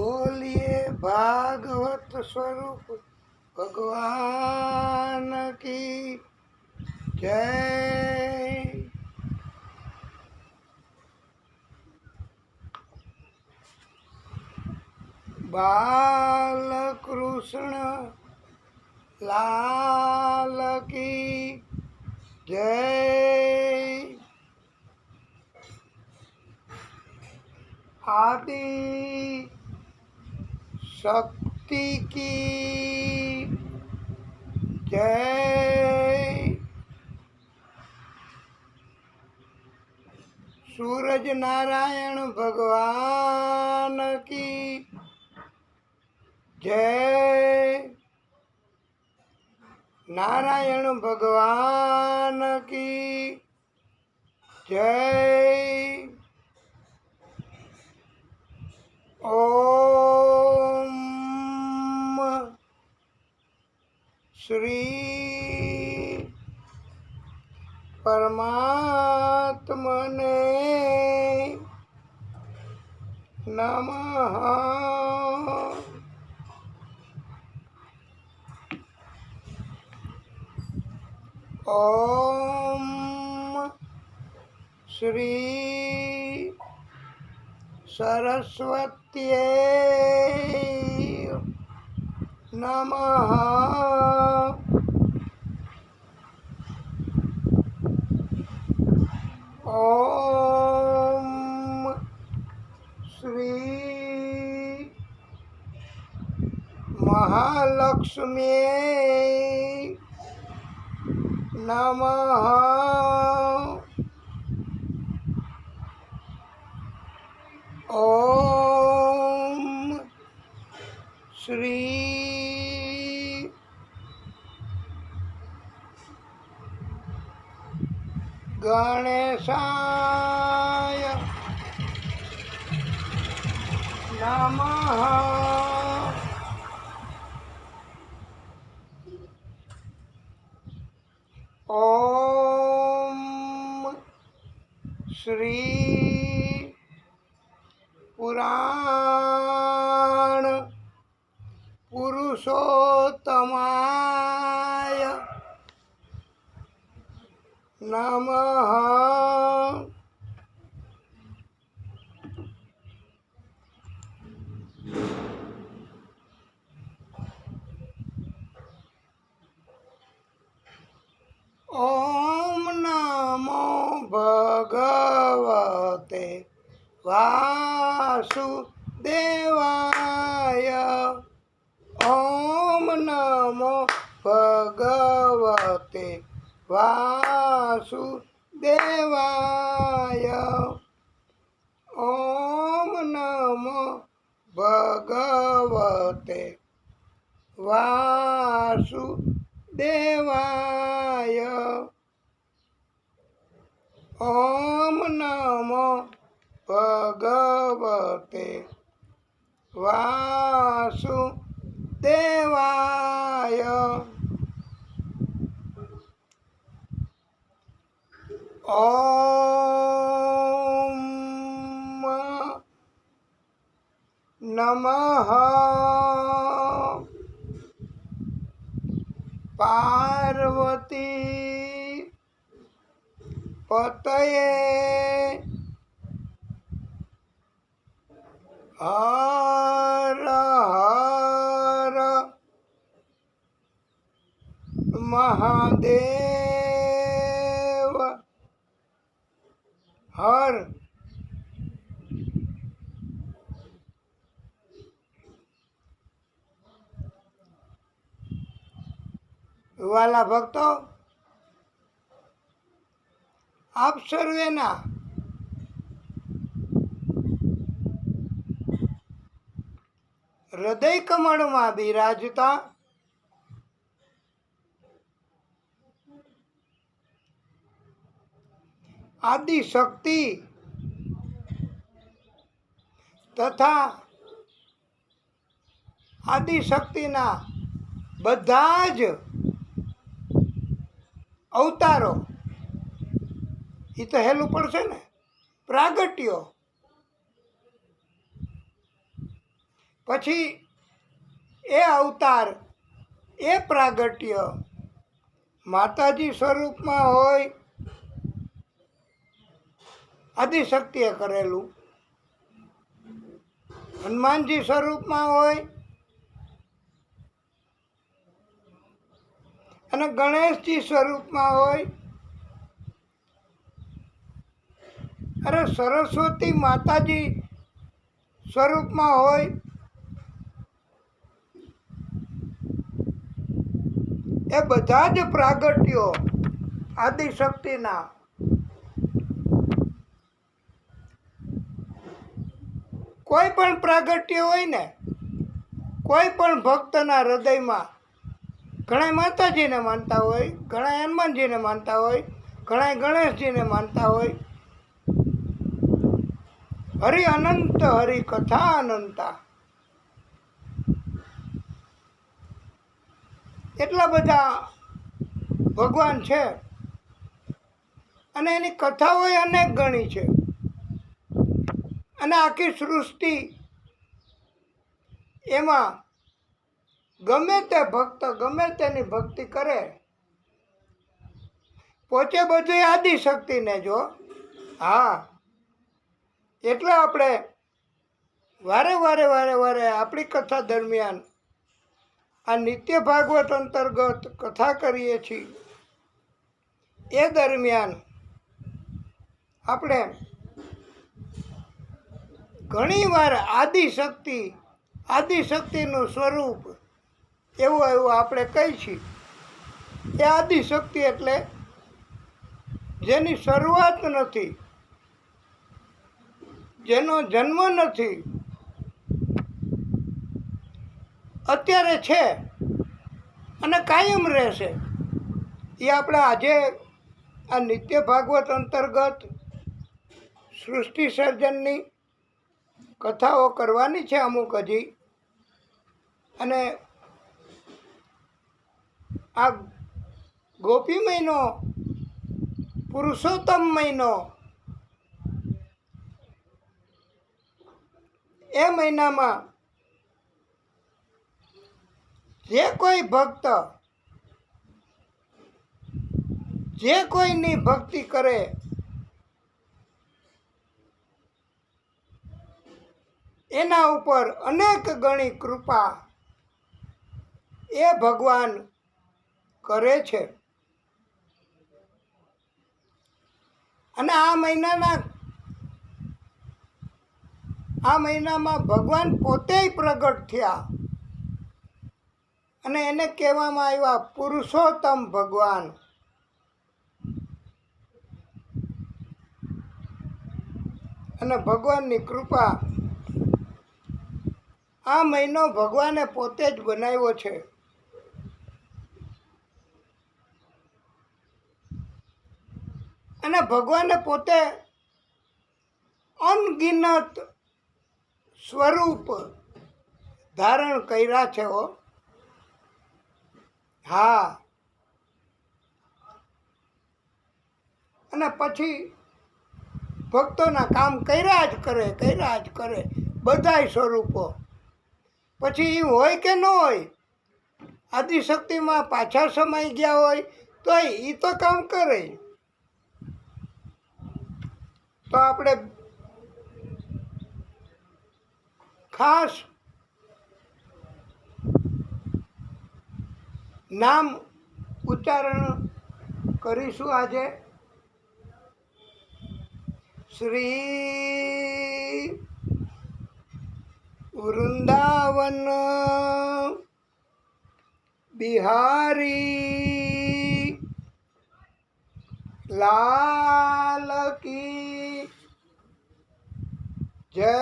बोलिए भागवत स्वरूप भगवान की जय। बाल कृष्ण लाल की जय। आदि शक्ति की जय। सूरज नारायण भगवान की जय। नारायण भगवान की जय। ओम श्री परमात्मने नमः। ओम श्री सरस्वत्यै नमः। ओम श्री महालक्ष्म्यै नमः। ओम श्री गणेशाय नमः। ओम श्री पुराण पुरुषोत्तमाय नमः। ओम नमो भगवते वासुदेवाय। ओम नमो भगवते वासुदेवाय। ओम नमो भगवते वासुदेवाय। ओम नमो भगवते वासुदेवाय। ओम नमः पार्वती पतये हर हर महादेव हर। वाला भक्तो आप सर्वेना હૃદય કમળમાં બિરાજતા આદિ શક્તિ તથા આદિ શક્તિના બધા જ અવતારો એ તો હેલું પડશે ને પ્રાગટ્યો પછી એ અવતાર, એ પ્રાગટ્ય માતાજી સ્વરૂપમાં હોય, આદિશક્તિએ કરેલું, હનુમાનજી સ્વરૂપમાં હોય અને ગણેશજી સ્વરૂપમાં હોય, અરે સરસ્વતી માતાજી સ્વરૂપમાં હોય, એ બધા જ પ્રાગટ્યો આદિશક્તિના કોઈ પણ પ્રાગટ્ય હોય ને, કોઈ પણ ભક્તના હૃદયમાં, ઘણા માતાજીને માનતા હોય, ઘણા હનુમાનજીને માનતા હોય, ઘણા ગણેશજીને માનતા હોય. હરિ અનંત હરિ કથા અનંતા, એટલા બધા ભગવાન છે અને એની કથાઓ અનેક ગણી છે. અને આખી સૃષ્ટિ, એમાં ગમે તે ભક્ત ગમે તેની ભક્તિ કરે, પહોંચે બધું આદિશક્તિને જો. હા, એટલે આપણે વારે વારે આપણી કથા દરમિયાન આ નિત્ય ભાગવત અંતર્ગત કથા કરીએ છીએ. એ દરમિયાન આપણે ઘણીવાર આદિશક્તિનું સ્વરૂપ એવું આપણે કહી છીએ. એ આદિશક્તિ એટલે જેની શરૂઆત નથી, જેનો જન્મ નથી, અત્યારે છે અને કાયમ રહેશે. એ આપણે આજે આ નિત્ય ભાગવત અંતર્ગત સૃષ્ટિ સર્જનની કથાઓ કરવાની છે અમુક હજી. અને આ ગોપી મહિનો, પુરુષોત્તમ મહિનો, એ મહિનામાં જે કોઈ ભક્ત જે કોઈની ભક્તિ કરે, એના ઉપર અનેક ગણી કૃપા એ ભગવાન કરે છે. અને આ મહિનામાં ભગવાન પોતે પ્રગટ થયા અને એને કહેવામાં આવ્યા પુરુષોત્તમ ભગવાન. અને ભગવાનની કૃપા, આ મહિનો ભગવાને પોતે જ બનાવ્યો છે. અને ભગવાને પોતે અનગિનત સ્વરૂપ ધારણ કર્યા છે. હા, અને પછી ભક્તોના કામ કર્યા જ કરે બધાય સ્વરૂપો. પછી એ હોય કે ન હોય, આદિશક્તિમાં પાછા સમાઈ ગયા હોય તો એ તો કામ કરે. તો આપણે ખાસ નામ ઉચ્ચારણ કરીશું આજે. શ્રી વૃંદાવન બિહારી લાલ કી જય.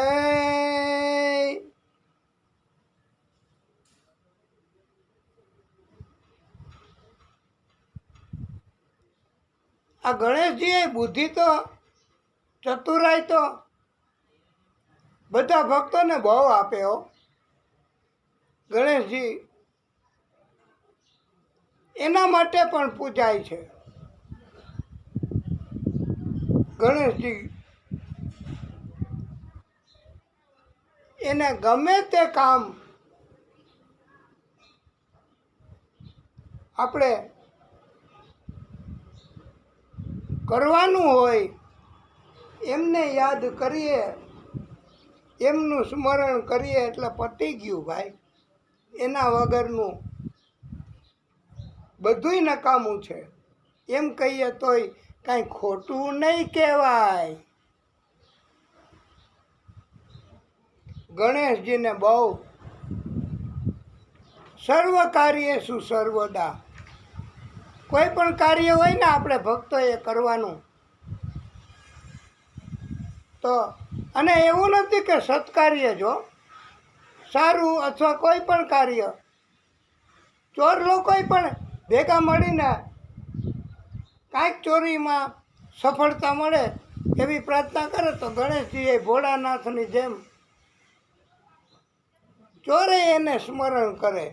આ ગણેશજીએ બુદ્ધિ તો, ચતુરાઈ તો બધા ભક્તોને બહુ આપે હો. ગણેશજી એના માટે પણ પૂજાય છે. ગણેશજી એને ગમે તે કામ આપણે કરવાનું હોય એમને યાદ કરીએ, એમનું સ્મરણ કરીએ એટલે પતી ગયું ભાઈ. એના વગરનું બધુંય નકામું છે. એમ કહીએ તોય કાંઈ ખોટું નહીં કહેવાય. ગણેશજીને બહુ સર્વ કાર્યેષુ સર્વદા, કોઈ પણ કાર્ય હોય ને આપણે ભક્તોએ કરવાનું તો, અને એવું નથી કે સત્કાર્ય જો સારું અથવા કોઈ પણ કાર્ય, ચોર લોકોય પણ ભેગા મળીને કાંઈક ચોરીમાં સફળતા મળે એવી પ્રાર્થના કરે તો ગણેશજી એ ભોળાનાથની જેમ ચોરે એને સ્મરણ કરે.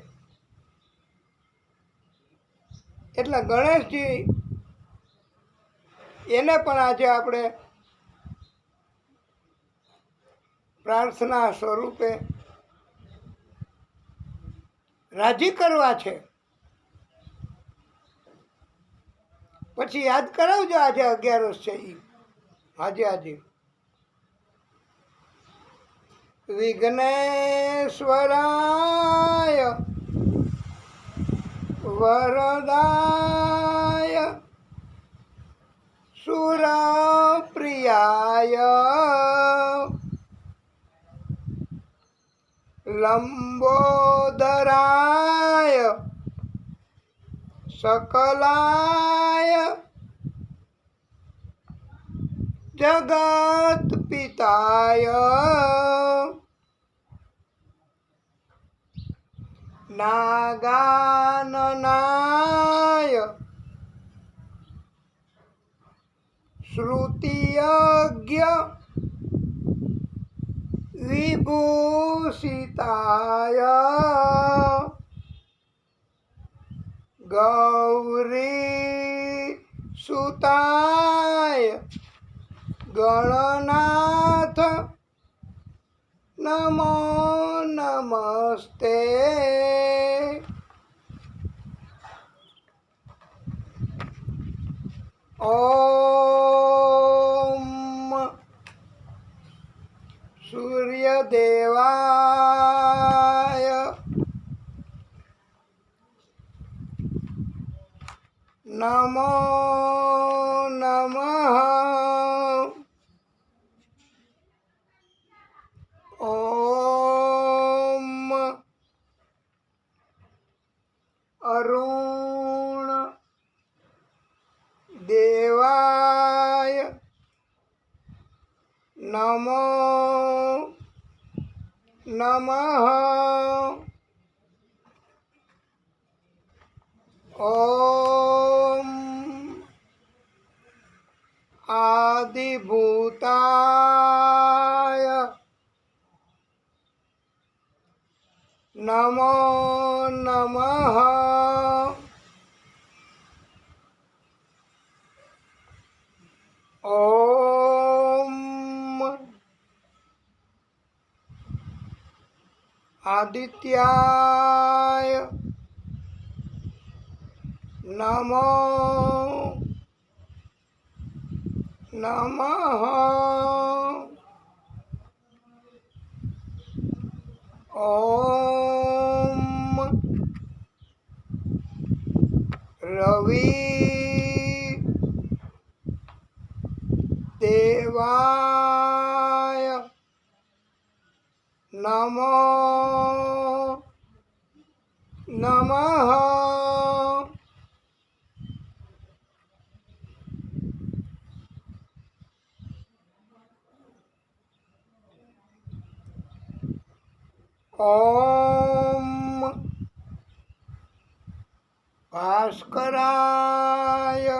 એટલે ગણેશજી એને પણ આજે આપણે પ્રાર્થના સ્વરૂપે રાજી કરવા છે. પછી યાદ કરાવજો આજે 11 છે એ આજે વિઘ્નેશ્વરાય વરદાય સુરપ્રિયાય લંબોદરાય સકલાય જગત પિતાય નાગાનનાય શ્રુતિયજ્ઞ વિભૂષિતાય ગૌરી સુતાય ગણનાથ નમો નમસ્તે. ઓમ સૂર્યદેવાય નમો નમઃ. ઓમ અરુણ દેવાય નમો નમઃ. ઓમ આદિભૂતાય નમો નમઃ. ઓમ આદિત્યાય નમો નમઃ. ઓમ રવિ દેવાય નમો નમઃ. ઓમ ભાસ્કરાય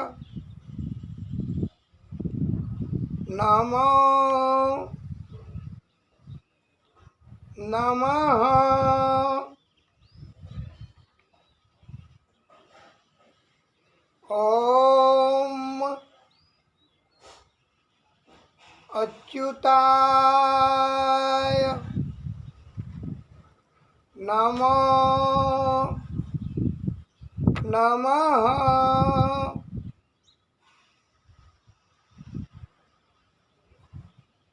નમો નમઃ. ઓમ અચ્યુતાય નમો નમઃ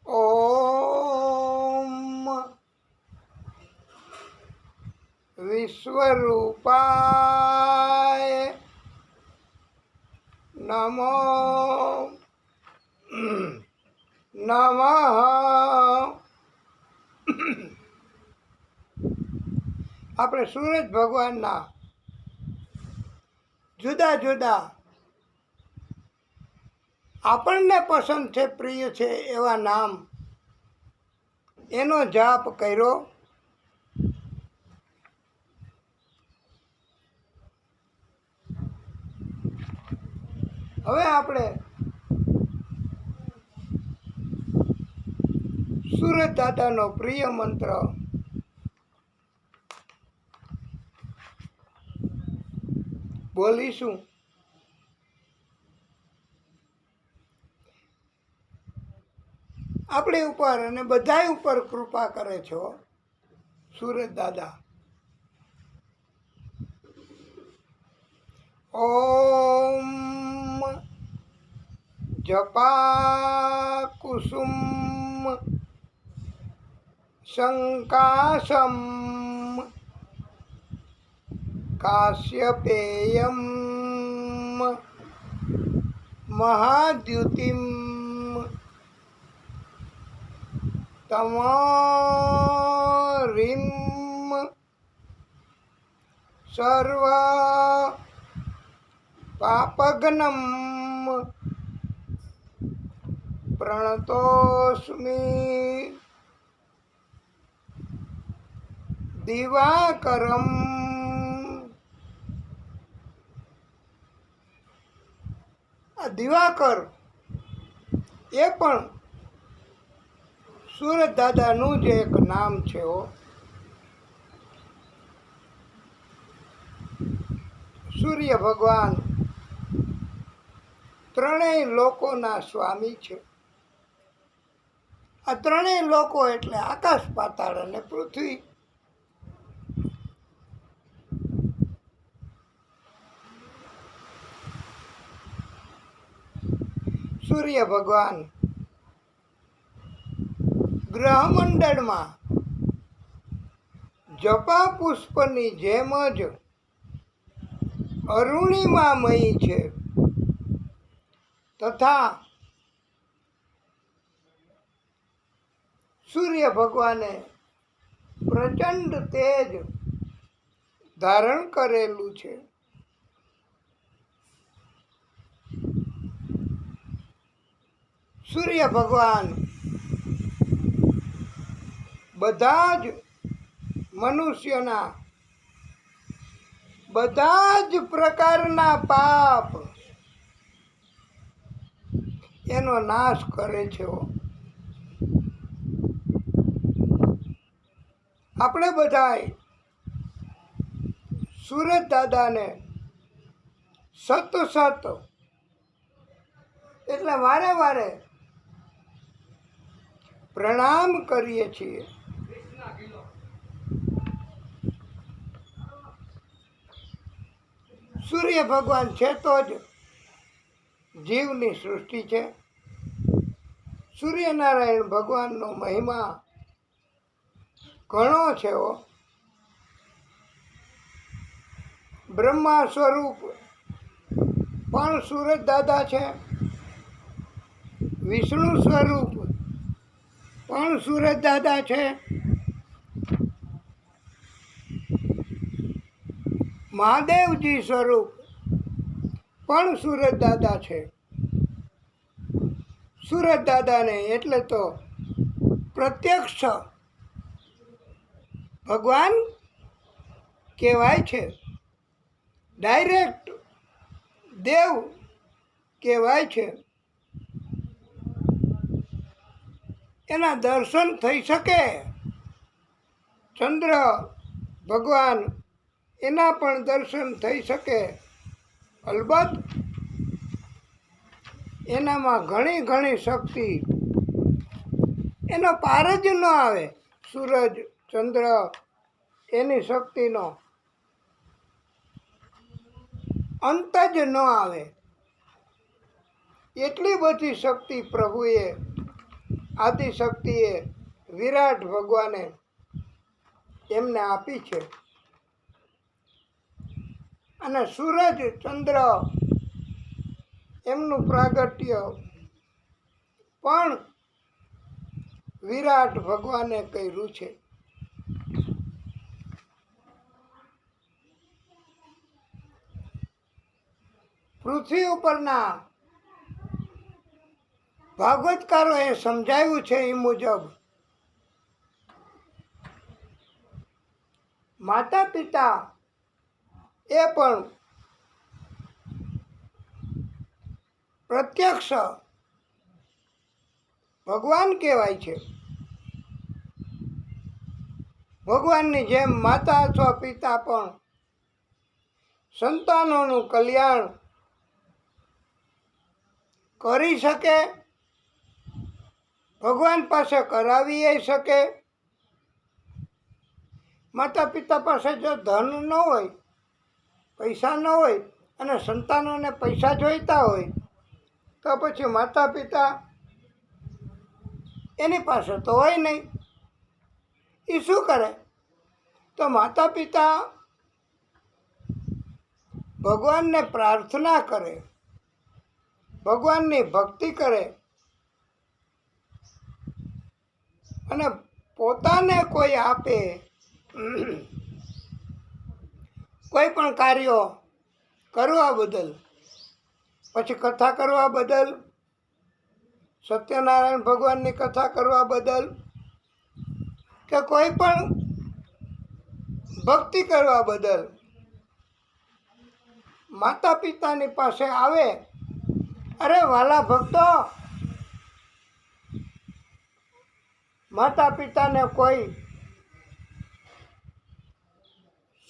ઓમ વિશ્વરૂપાય નમો નમઃ. આપણે સૂરજ ભગવાનના જુદા જુદા આપણને પસંદ છે, પ્રિય છે એવા નામ એનો જાપ કર્યો. હવે આપણે સૂરજ દાદાનો પ્રિય મંત્ર બોલીશું. આપણી ઉપર અને બધાય ઉપર કૃપા કરે છે સૂરજ દાદા. ઓમ જપા કુસુમ શંકાશમ કાશ્યપેયમ મહાદ્યુતિમ તમારીમ સર્વ પાપઘ્નમ પ્રણતોસ્મિ દિવાકરમ. આ દિવાકર એ પણ સૂરજ દાદાનું જ એક નામ છે. સૂર્ય ભગવાન ત્રણેય લોકોના સ્વામી છે. આ ત્રણેય લોકો એટલે આકાશ, પાતાળ અને પૃથ્વી. સૂર્ય ભગવાન ગ્રહમંડળમાં જપા પુષ્પની જેમ જ અરુણિમામયી છે, તથા સૂર્ય ભગવાને પ્રચંડ તેજ ધારણ કરેલું છે. સૂર્ય ભગવાન બધા જ મનુષ્યના બધા જ પ્રકારના પાપ એનો નાશ કરે છે. આપણે બધાય સૂરજ દાદાને સત એટલે વારે વારે પ્રણામ કરીએ છીએ. સૂર્ય ભગવાન છે તો જ જીવની સૃષ્ટિ છે. સૂર્યનારાયણ ભગવાનનો મહિમા ઘણો છે. બ્રહ્મા સ્વરૂપ પણ સૂરજ દાદા છે. વિષ્ણુ સ્વરૂપ પણ સૂરજ દાદા છે. મહાદેવજી સ્વરૂપ પણ સૂરજ દાદા છે. સૂરજ દાદાને એટલે તો પ્રત્યક્ષ ભગવાન કહેવાય છે. ડાયરેક્ટ દેવ કહેવાય છે. એના દર્શન થઈ શકે. ચંદ્ર ભગવાન એના પણ દર્શન થઈ શકે. અલબત્ત એનામાં ઘણી ઘણી શક્તિ, એનો પાર જ ન આવે. સૂરજ ચંદ્ર એની શક્તિનો અંત જ ન આવે. એટલી બધી શક્તિ પ્રભુએ, આદિશક્તિએ, વિરાટ ભગવાને એમને આપી છે. અને સૂરજ, ચંદ્ર એમનું પ્રાગટ્ય પણ વિરાટ ભગવાને કર્યું છે. પૃથ્વી ઉપરના ભાગવતકારોએ સમજાવ્યું છે એ મુજબ માતા પિતા એ પણ પ્રત્યક્ષ ભગવાન કહેવાય છે. ભગવાનની જેમ માતા અથવા પિતા પણ સંતાનોનું કલ્યાણ કરી શકે, ભગવાન પાસે કરાવી શકે. માતા પિતા પાસે જો ધન ન હોય, પૈસા ન હોય અને સંતાનોને પૈસા જોઈતા હોય તો પછી માતા પિતા એની પાસે તો હોય નહીં. એ શું કરે? તો માતા પિતા ભગવાનને પ્રાર્થના કરે, ભગવાનની ભક્તિ કરે અને પોતાને કોઈ આપે, કોઈ પણ કાર્યો કરવા બદલ, પછી કથા કરવા બદલ, સત્યનારાયણ ભગવાનની કથા કરવા બદલ કે કોઈ પણ ભક્તિ કરવા બદલ માતા પિતાની પાસે આવે, અરે વાલા ભક્તો, માતા પિતાને કોઈ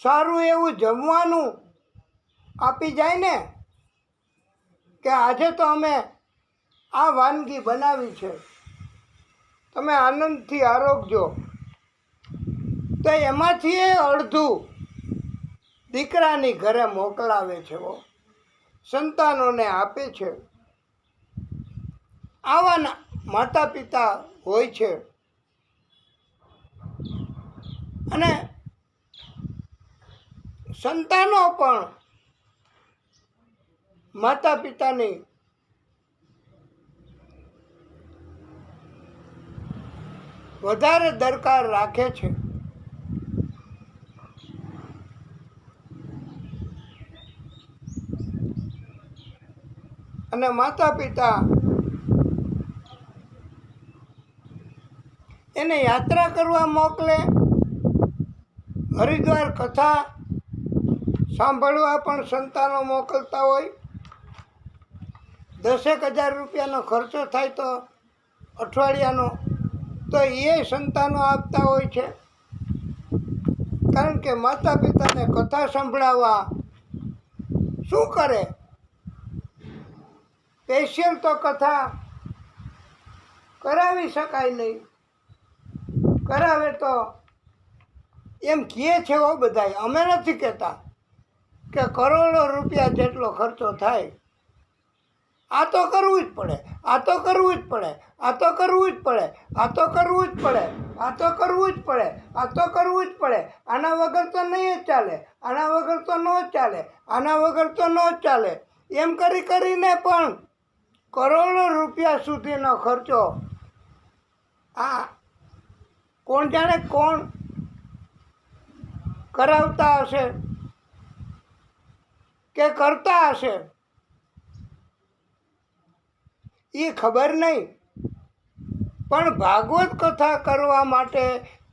સારું એવું જમવાનું આપી જાય ને કે આજે તો અમે આ વાનગી બનાવી છે, તમે આનંદથી આરોગજો, તો એમાંથી એ અડધું દીકરાની ઘરે મોકલાવે છે, સંતાનોને આપે છે. આવા માતા પિતા હોય છે. અને સંતાનો પણ માતા પિતાની વધારે દરકાર રાખે છે. અને માતા પિતા એને યાત્રા કરવા મોકલે, હરિદ્વાર કથા સાંભળવા પણ સંતાનો મોકલતા હોય. 10,000 રૂપિયાનો ખર્ચો થાય તો અઠવાડિયાનો, તો એ સંતાનો આપતા હોય છે. કારણ કે માતા પિતાને કથા સંભળાવવા શું કરે? સ્પેશિયલ તો કથા કરાવી શકાય નહીં. કરાવે તો એમ કહે છે બધાય, અમે નથી કહેતા કે કરોડો રૂપિયા જેટલો ખર્ચો થાય. આ તો કરવું જ પડે, આ તો કરવું જ પડે, આ તો કરવું જ પડે, આ તો કરવું જ પડે, આ તો કરવું જ પડે, આ તો કરવું જ પડે. આના વગર તો નહીં જ ચાલે, આના વગર તો ન જ ચાલે, આના વગર તો ન જ ચાલે. એમ કરીને પણ કરોડો રૂપિયા સુધીનો ખર્ચો આ કોણ જાણે કોણ કરાવતા હશે કે કરતા હશે, એ ખબર નહીં. પણ ભાગવત કથા કરવા માટે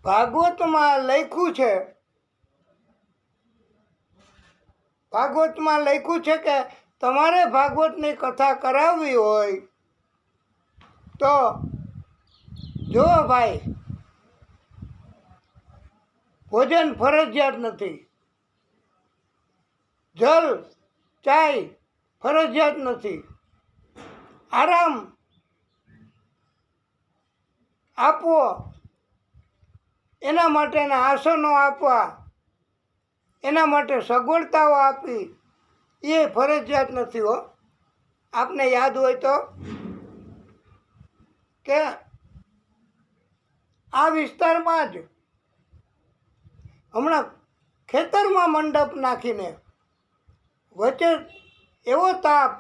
ભાગવતમાં લખ્યું છે, ભાગવતમાં લખ્યું છે કે તમારે ભાગવતની કથા કરાવવી હોય તો જો ભાઈ, ભોજન ફરજિયાત નથી, જલ ચાય ફરજિયાત નથી, આરામ આપવો એના માટેના આસનો આપવા, એના માટે સગવડતાઓ આપવી એ ફરજિયાત નથી હો. આપને યાદ હોય તો કે આ વિસ્તારમાં જ હમણાં ખેતરમાં મંડપ નાખીને વચ્ચે એવો તાપ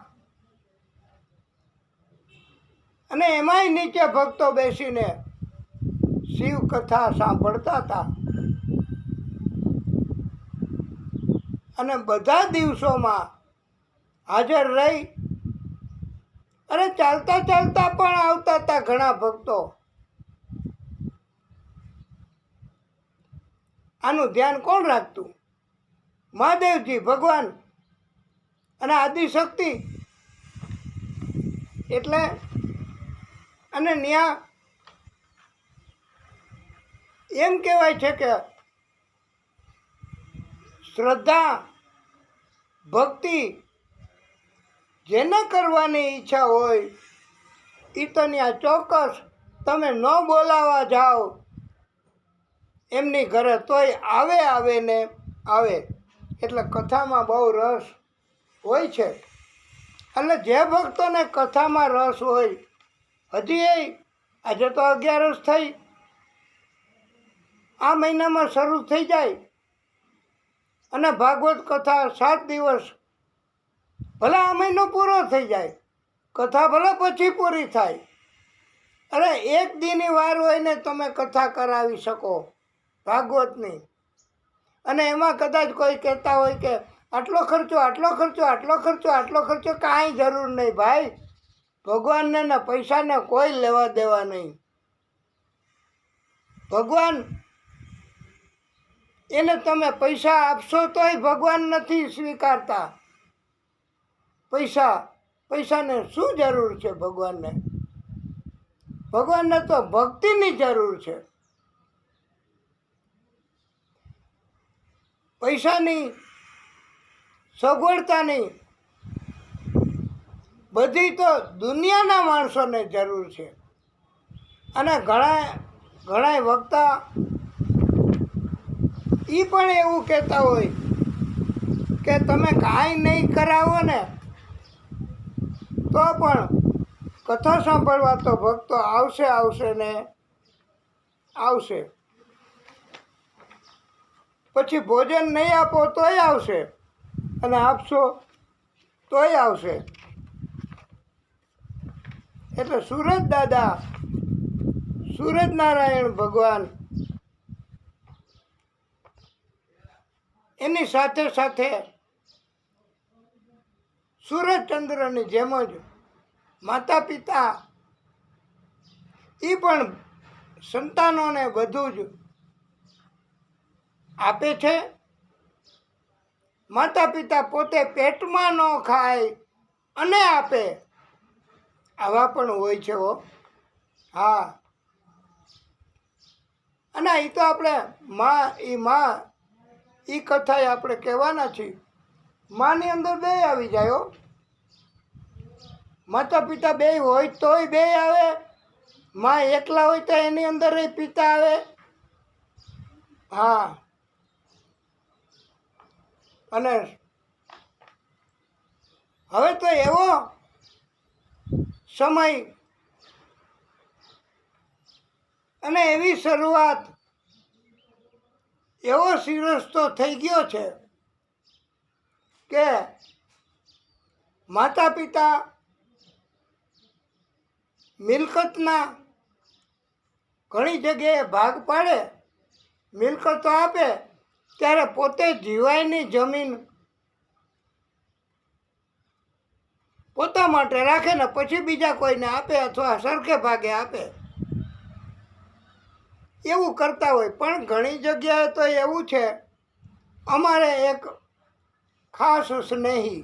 અને એમાંય નીચે ભક્તો બેસીને શિવ કથા સાંભળતા હતા. અને બધા દિવસોમાં હાજર રહી અને ચાલતા ચાલતા પણ આવતા હતા ઘણા ભક્તો. આનું ધ્યાન કોણ રાખતું? મહાદેવજી ભગવાન અને આદિશક્તિ. એટલે અને ત્યાં એમ કહેવાય છે કે શ્રદ્ધા ભક્તિ જેને કરવાની ઈચ્છા હોય એ તો ત્યાં ચોક્કસ તમે ન બોલાવા જાઓ એમની ઘરે તોય આવે ને આવે. એટલે કથામાં બહુ રસ હોય છે. એટલે જે ભક્તોને કથામાં રસ હોય, હજી આજે તો 11 થઈ, આ મહિનામાં શરૂ થઈ જાય અને ભાગવત કથા 7 દિવસ, ભલે આ મહિનો પૂરો થઈ જાય, કથા ભલે પછી પૂરી થાય. અરે એક દીની વાર હોય ને તમે કથા કરાવી શકો ભાગવતની. અને એમાં કદાચ કોઈ કહેતા હોય કે આટલો ખર્ચો, આટલો ખર્ચો, આટલો ખર્ચો, આટલો ખર્ચો, કાંઈ જરૂર નહીં ભાઈ. ભગવાનને ને પૈસાને કોઈ લેવા દેવા નહીં. ભગવાન એને તમે પૈસા આપશો તોય ભગવાન નથી સ્વીકારતા. પૈસાને શું જરૂર છે ભગવાનને? ભગવાનને તો ભક્તિની જરૂર છે. પૈસાની, સગવડતાની બધી તો દુનિયાના માણસોને જરૂર છે. અને ઘણા વક્તા એ પણ એવું કહેતા હોય કે તમે કાંઈ નહીં કરાવો ને તો પણ કથા સાંભળવા તો ભક્તો આવશે ને આવશે. પછી ભોજન નહીં આપો તોય આવશે અને આપશો તોય આવશે. એટલે સૂરજ દાદા, સૂરજનારાયણ ભગવાન એની સાથે સાથે સૂરજચંદ્રની જેમ જ માતા પિતા એ પણ સંતાનોને બધું જ આપે છે. માતા પિતા પોતે પેટમાં ન ખાય અને આપે, આવા પણ હોય છે હો. હા, અને એ તો આપણે માં એ કથાએ આપણે કહેવાના છીએ. માની અંદર બે આવી જાય હો. માતા પિતા બે હોય તોય બે આવે, માં એકલા હોય તો એની અંદર પિતા આવે. હા, અને હવે તો એવો સમય અને એવી શરૂઆત, એવો શિરસ્તો થઈ ગયો છે કે માતા પિતા મિલકતના ઘણી જગ્યાએ ભાગ પાડે, મિલકતો આપે, ત્યારે પોતે જીવાયની જમીન પોતા માટે રાખે ને પછી બીજા કોઈને આપે અથવા સરખે ભાગે આપે, એવું કરતા હોય. પણ ઘણી જગ્યાએ તો એવું છે, અમારે એક ખાસ સ્નેહી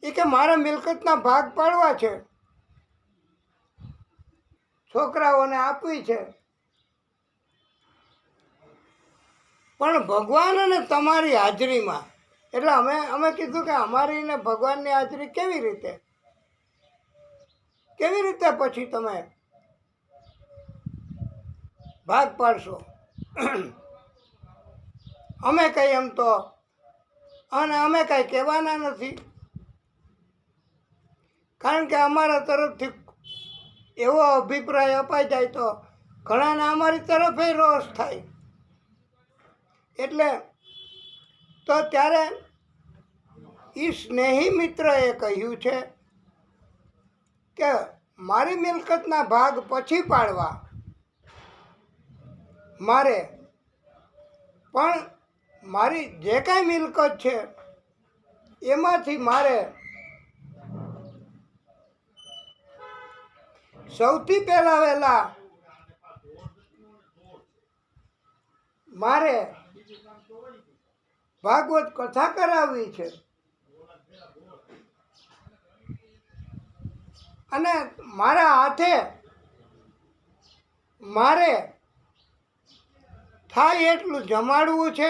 એ કે મારે મિલકતના ભાગ પાડવા છે, છોકરાઓને આપવી છે, પણ ભગવાન અને તમારી હાજરીમાં. એટલે અમે કીધું કે અમારી ને ભગવાનની હાજરી કેવી રીતે પછી તમે? ભાગ પાડશો. અમે કંઈ એમ તો અને અમે કાંઈ કહેવાના નથી, કારણ કે અમારા તરફથી એવો અભિપ્રાય અપાઈ જાય તો ઘણાને અમારી તરફે રોષ થાય. એટલે તો ત્યારે એ સ્નેહી મિત્રએ કહ્યું છે કે મારી મિલકતના ભાગ પછી પાડવા મારે, પણ મારી જે કાંઈ મિલકત છે એમાંથી મારે સૌથી વહેલા મારે ભાગવત કથા કરાવવી છે. અને મારા હાથે મારે થાય એટલું જમાડવું છે,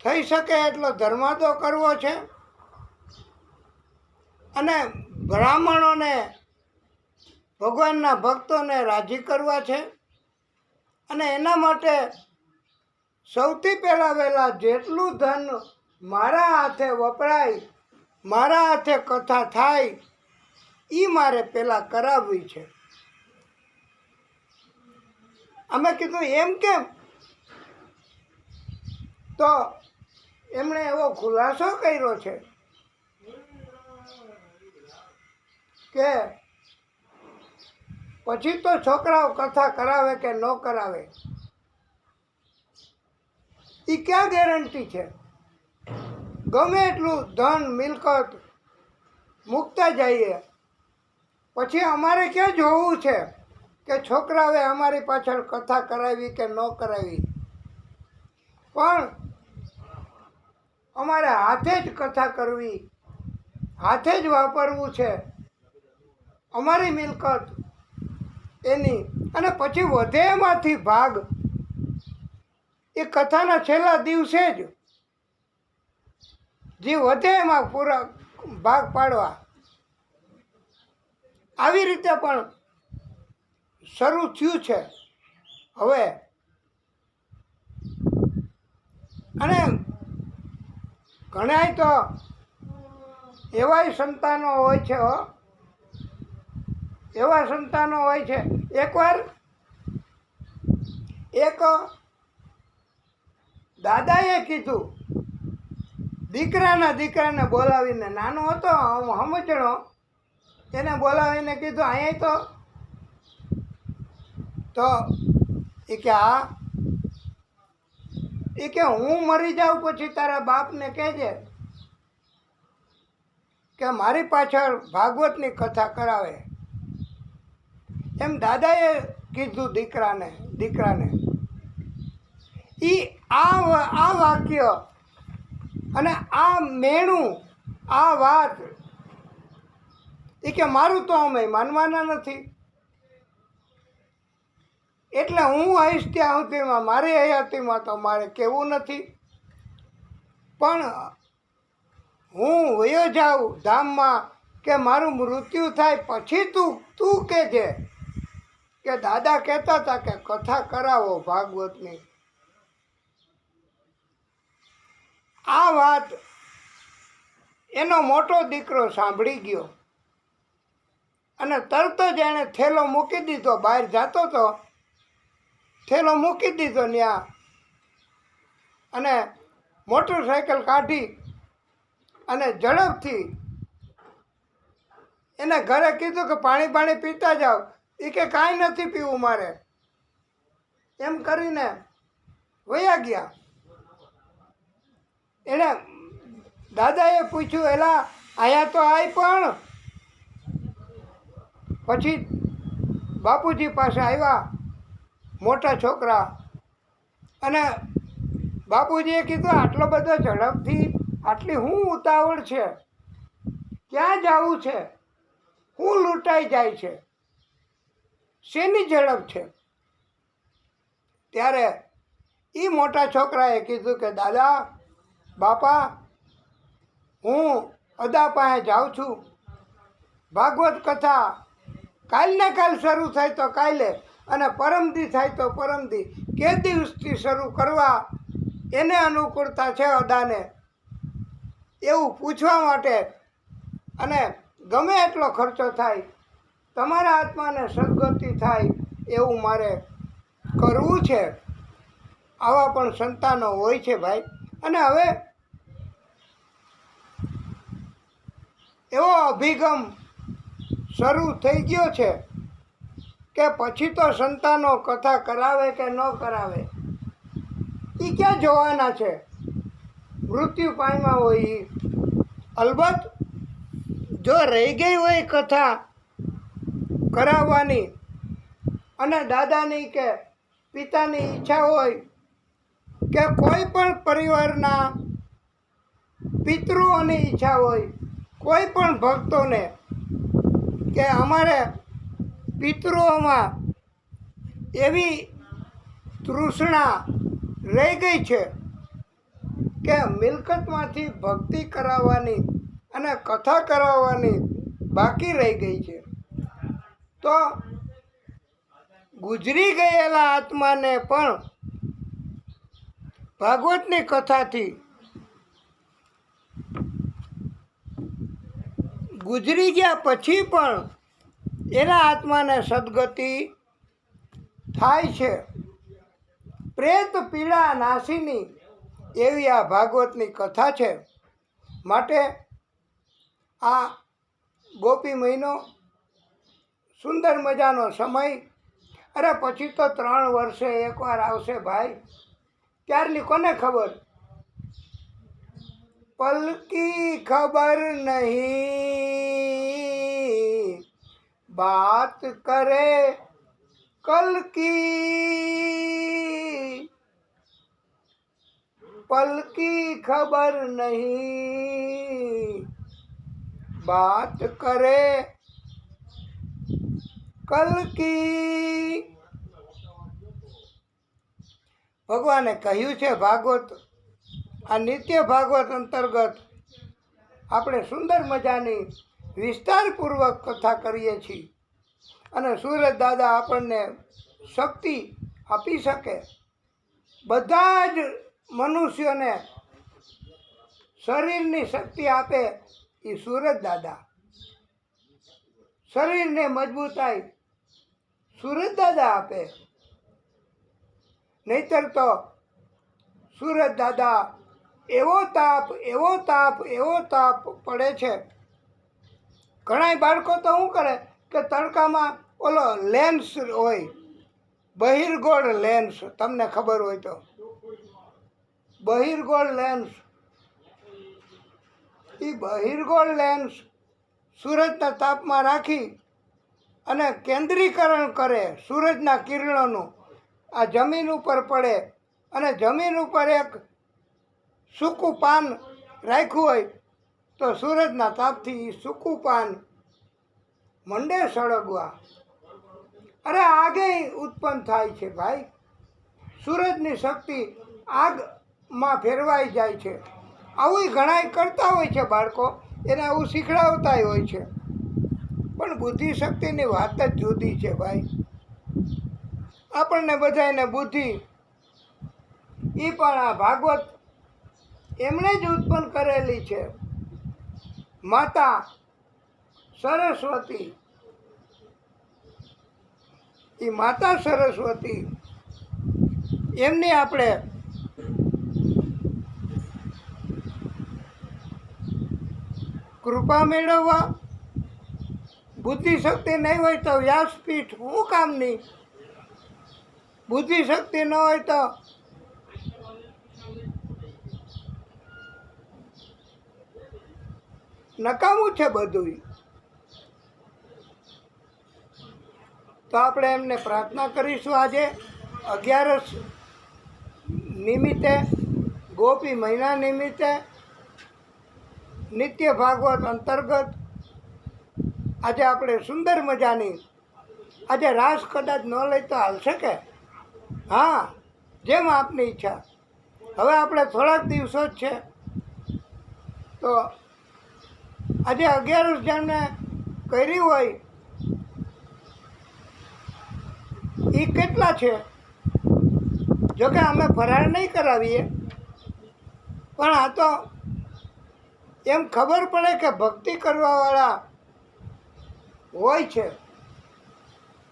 થઈ શકે એટલો ધર્માદો કરવો છે, અને બ્રાહ્મણોને ભગવાનના ભક્તોને રાજી કરવા છે. અને એના માટે સૌથી વહેલા જેટલું ધન મારા હાથે વપરાય, મારા હાથે કથા થાય, એ મારે પહેલાં કરાવવી છે. અમે કીધું એમ કેમ? તો એમણે એવો ખુલાસો કર્યો છે કે પછી તો છોકરાઓ કથા કરાવે કે ન કરાવે એ ક્યાં ગેરંટી છે? ગમે એટલું ધન મિલકત મૂકતા જઈએ, પછી અમારે ક્યાં જોવું છે કે છોકરાઓએ અમારી પાછળ કથા કરાવી કે ન કરાવી? પણ અમારે હાથે જ કથા કરવી, હાથે જ વાપરવું છે અમારી મિલકત એની. અને પછી વધે એમાંથી ભાગ એ કથાના છેલ્લા દિવસે જ જે વધે એમાં પૂરા ભાગ પાડવા. આવી રીતે પણ શરૂ થયું છે હવે. અને ઘણાય તો એવાય સંતાનો હોય છે એવા સંતાનો હોય છે. એકવાર એક દાદાએ કીધું દીકરાને બોલાવીને, નાનો હતો સમજણો, એને બોલાવીને કીધું અહીંયા તો એ કે હા, એ કે હું મરી જાઉં પછી તારા બાપને કહેજે કે મારી પાછળ ભાગવતની કથા કરાવે. એમ દાદાએ કીધું દીકરાને. આ વાક્ય અને આ મેણું, આ વાત એ કે મારું તો અમે માનવાના નથી. એટલે હું આવીશ ત્યાં સુધીમાં, મારી હયાતીમાં તો મારે કહેવું નથી. પણ હું વયો જાઉં ધામમાં કે મારું મૃત્યુ થાય પછી તું કહેજે કે દાદા કહેતા હતા કે કથા કરાવો ભાગવતની. આ વાત એનો મોટો દીકરો સાંભળી ગયો અને તરત જ એણે થેલો મૂકી દીધો. બહાર જતો હતો, થેલો મૂકી દીધો ત્યાં, અને મોટરસાઇકલ કાઢી અને ઝડપથી એને ઘરે કીધું કે પાણી પીતા જાઓ. એ કે કાંઈ નથી પીવું મારે, એમ કરીને વયા ગયા. એણે દાદાએ પૂછ્યું, એલા અહીંયા તો આવી. પણ પછી બાપુજી પાસે આવ્યા મોટા છોકરા, અને બાપુજીએ કીધું આટલો બધો ઝડપથી, આટલી શું ઉતાવળ છે? ક્યાં જવું છે? હું લૂંટાઈ જાય છે? શેની ઝડપ છે? ત્યારે એ મોટા છોકરાએ કીધું કે દાદા, બાપા, હું અદા પાસે જાઉં છું. ભાગવત કથા કાલને કાલ શરૂ થાય તો કાલે, અને પરમદી થાય તો પરમદી કે દિવસથી શરૂ કરવા એને અનુકૂળતા છે અદાને એવું પૂછવા માટે અને ગમે એટલો ખર્ચો થાય તમારા આત્માને સદગતિ થાય એવું મારે કરવું છે. આવા પણ સંતાનો હોય છે ભાઈ. અને હવે એવો અભિગમ શરૂ થઈ ગયો છે કે પછી તો સંતાનો કથા કરાવે કે ન કરાવે એ ક્યાં જોવાના છે. મૃત્યુ પામ્યા હોય એ અલબત્ત જો રહી ગઈ હોય કથા કરાવવાની અને દાદાની કે પિતાની ઈચ્છા હોય કે કોઈ પણ પરિવારના પિતૃઓની ઈચ્છા હોય, કોઈ પણ ભક્તોને કે અમારે પિતૃઓમાં એવી તૃષ્ણા રહી ગઈ છે કે મિલકતમાંથી ભક્તિ કરાવવાની અને કથા કરાવવાની બાકી રહી ગઈ છે, તો ગુજરી ગયેલા આત્માને પણ ભાગવતની કથાથી ગુજરી ગયા પછી પણ એના આત્માને સદગતિ થાય છે. પ્રેત પીડા નાશીની એવી આ ભાગવતની કથા છે. માટે આ ગોપી મહિનો સુંદર મજાનો સમય. અરે પછી તો 3 વર્ષે એકવાર આવશે ભાઈ. ત્યારની કોને ખબર? પલકી ખબર નહીં બાત કરે કલ કી, પલકી ખબર નહીં बात करे कल की. ભગવાને કહ્યું છે ભાગવત, આ નિત્ય ભાગવત અંતર્ગત આપણે સુંદર મજાની વિસ્તારપૂર્વક કથા કરીએ છીએ અને સૂરજ દાદા આપણને શક્તિ આપી શકે. બધા જ મનુષ્યોને શરીરની શક્તિ આપે એ સૂરજ દાદા. શરીરને મજબૂતાઈ સૂરજ દાદા આપે. નહીતર તો સૂરજ દાદા એવો તાપ એવો તાપ એવો તાપ પડે છે. ઘણા બાળકો તો શું કરે કે તડકામાં ઓલો લેન્સ હોય, બહિર્ગોળ લેન્સ, તમને ખબર હોય તો બહિર્ગોળ લેન્સ, એ બહિર્ગોળ લેન્સ સૂરજના તાપમાં રાખી અને કેન્દ્રીકરણ કરે સૂરજના કિરણોનું. આ જમીન ઉપર પડે અને જમીન ઉપર એક સૂકું પાન રાખ્યું હોય તો સૂરજના તાપથી સૂકું પાન મંડે સળગવા. અરે આગે ઉત્પન્ન થાય છે ભાઈ. સૂરજની શક્તિ આગમાં ફેરવાઈ જાય છે. આવું ઘણા કરતા હોય છે બાળકો, એને આવું શીખડાવતા હોય છે. પણ બુદ્ધિ શક્તિની વાત જ જુદી છે ભાઈ. આપણને બધાને બુદ્ધિ એ પણ આ ભાગવત એમણે જ ઉત્પન્ન કરેલી છે. માતા સરસ્વતી, એ માતા સરસ્વતી એમની આપણે કૃપા મેળવવા. બુદ્ધિ શક્તિ નહીં હોય તો વ્યાસપીઠ શું કામની? બુદ્ધિ શક્તિ ન હોય તો નકામું છે બધું. તો આપણે એમને પ્રાર્થના કરીશું આજે 11 નિમિત્તે, ગોપી મહિના નિમિત્તે, નિત્ય ભાગવત અંતર્ગત આજે આપણે સુંદર મજાની, આજે રાસ કદાચ ન લઈ તો હાલશે કે? હા, જેમ આપની ઈચ્છા. હવે આપણે થોડાક દિવસો જ છે તો આજે 11 જેમને કરી હોય એ કેટલા છે? જોકે અમે ફરાળ નહીં કરાવીએ, પણ આ તો એમ ખબર પડે કે ભક્તિ કરવાવાળા હોય છે.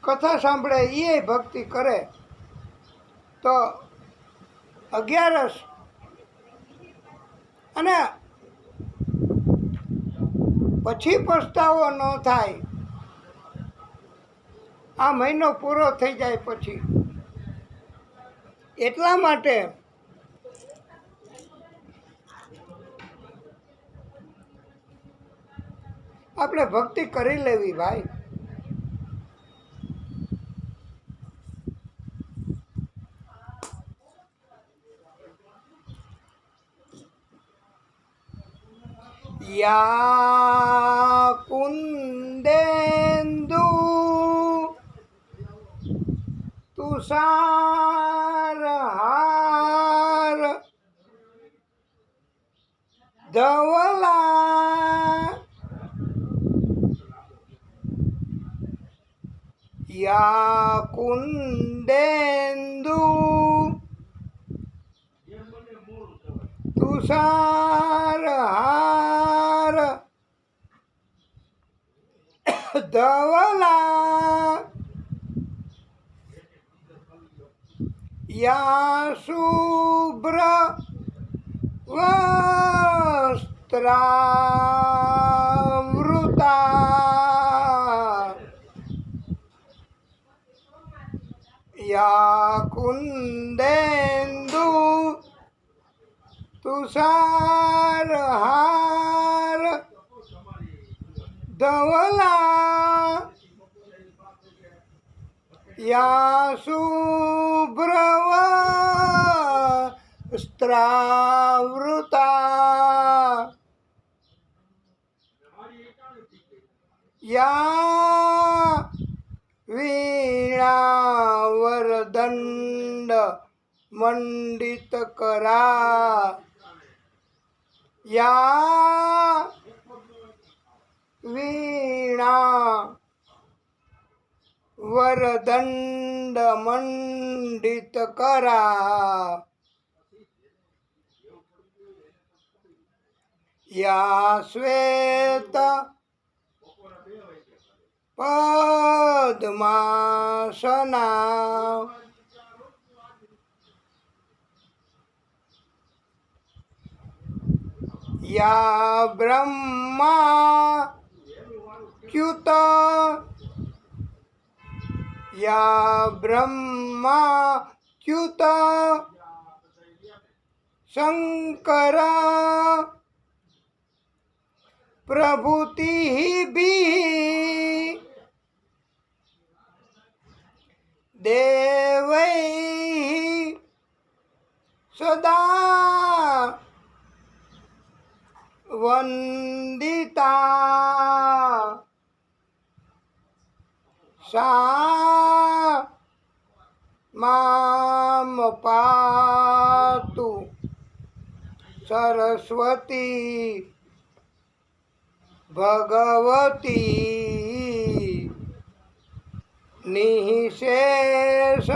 કથા સાંભળે એ ભક્તિ કરે તો 11 અને પછી પસ્તાવો ન થાય. આ મહિનો પૂરો થઈ જાય પછી. એટલા માટે આપણે ભક્તિ કરી લેવી ભાઈ. યા કુંદેન્દુ તુષારહાર ધવલા યા કુંદેન્દુ તુષારહાર ધવલા યા શુભ્ર વસ્ત્રાવૃતા યા કુંદેન્દુ તુષારહાર ધવલા યા શુભ્ર વસ્ત્રાવૃતા યા વીણાવરદંડ મંડિતકરા યા વીણા વરદંડ મંડિતકરા યા શ્વેત પદ્માસના યા બ્રહ્માચ્યુત યા બ્રહ્માચ્યુત શંકર પ્રભુતિભિ દેવૈ સદા વંદિતા સા મામ પાતુ સરસ્વતી ભગવતી નિઃશેષ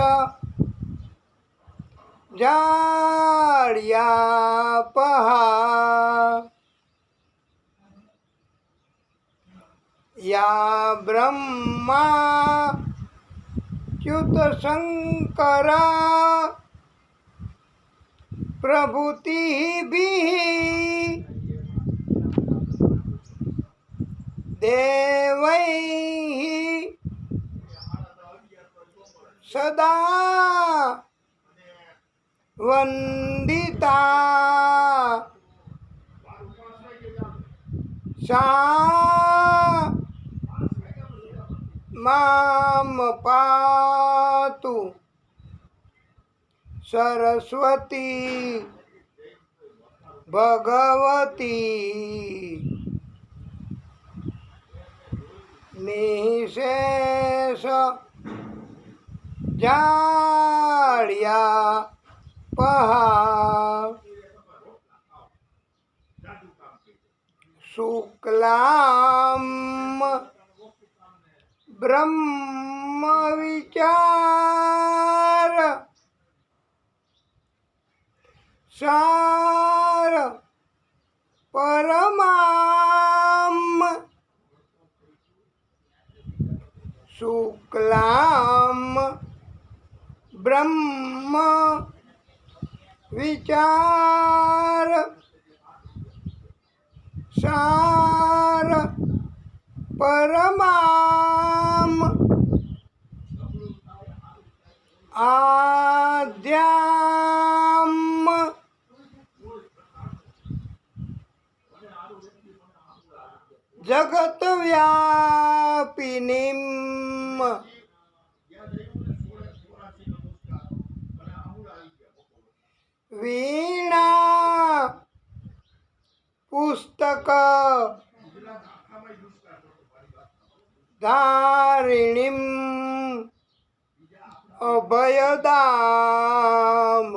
જાડ્યાપહા યા બ્રહ્માચ્યુત શંકર પ્રભુતિભિ દેવૈ સદા વંદિતા સા મામ પાતુ સરસ્વતી ભગવતી નિઃશેષ જાડ્યાપહા શુક્લામ બ્રહ્મ વિચાર સાર પરમામ શુક્લામ બ્રહ્મ વિચાર સાર પરમામ આદ્યામ જગત વ્યાપિનીમ વીણા પુસ્તક ધારિણીમ અભયદામ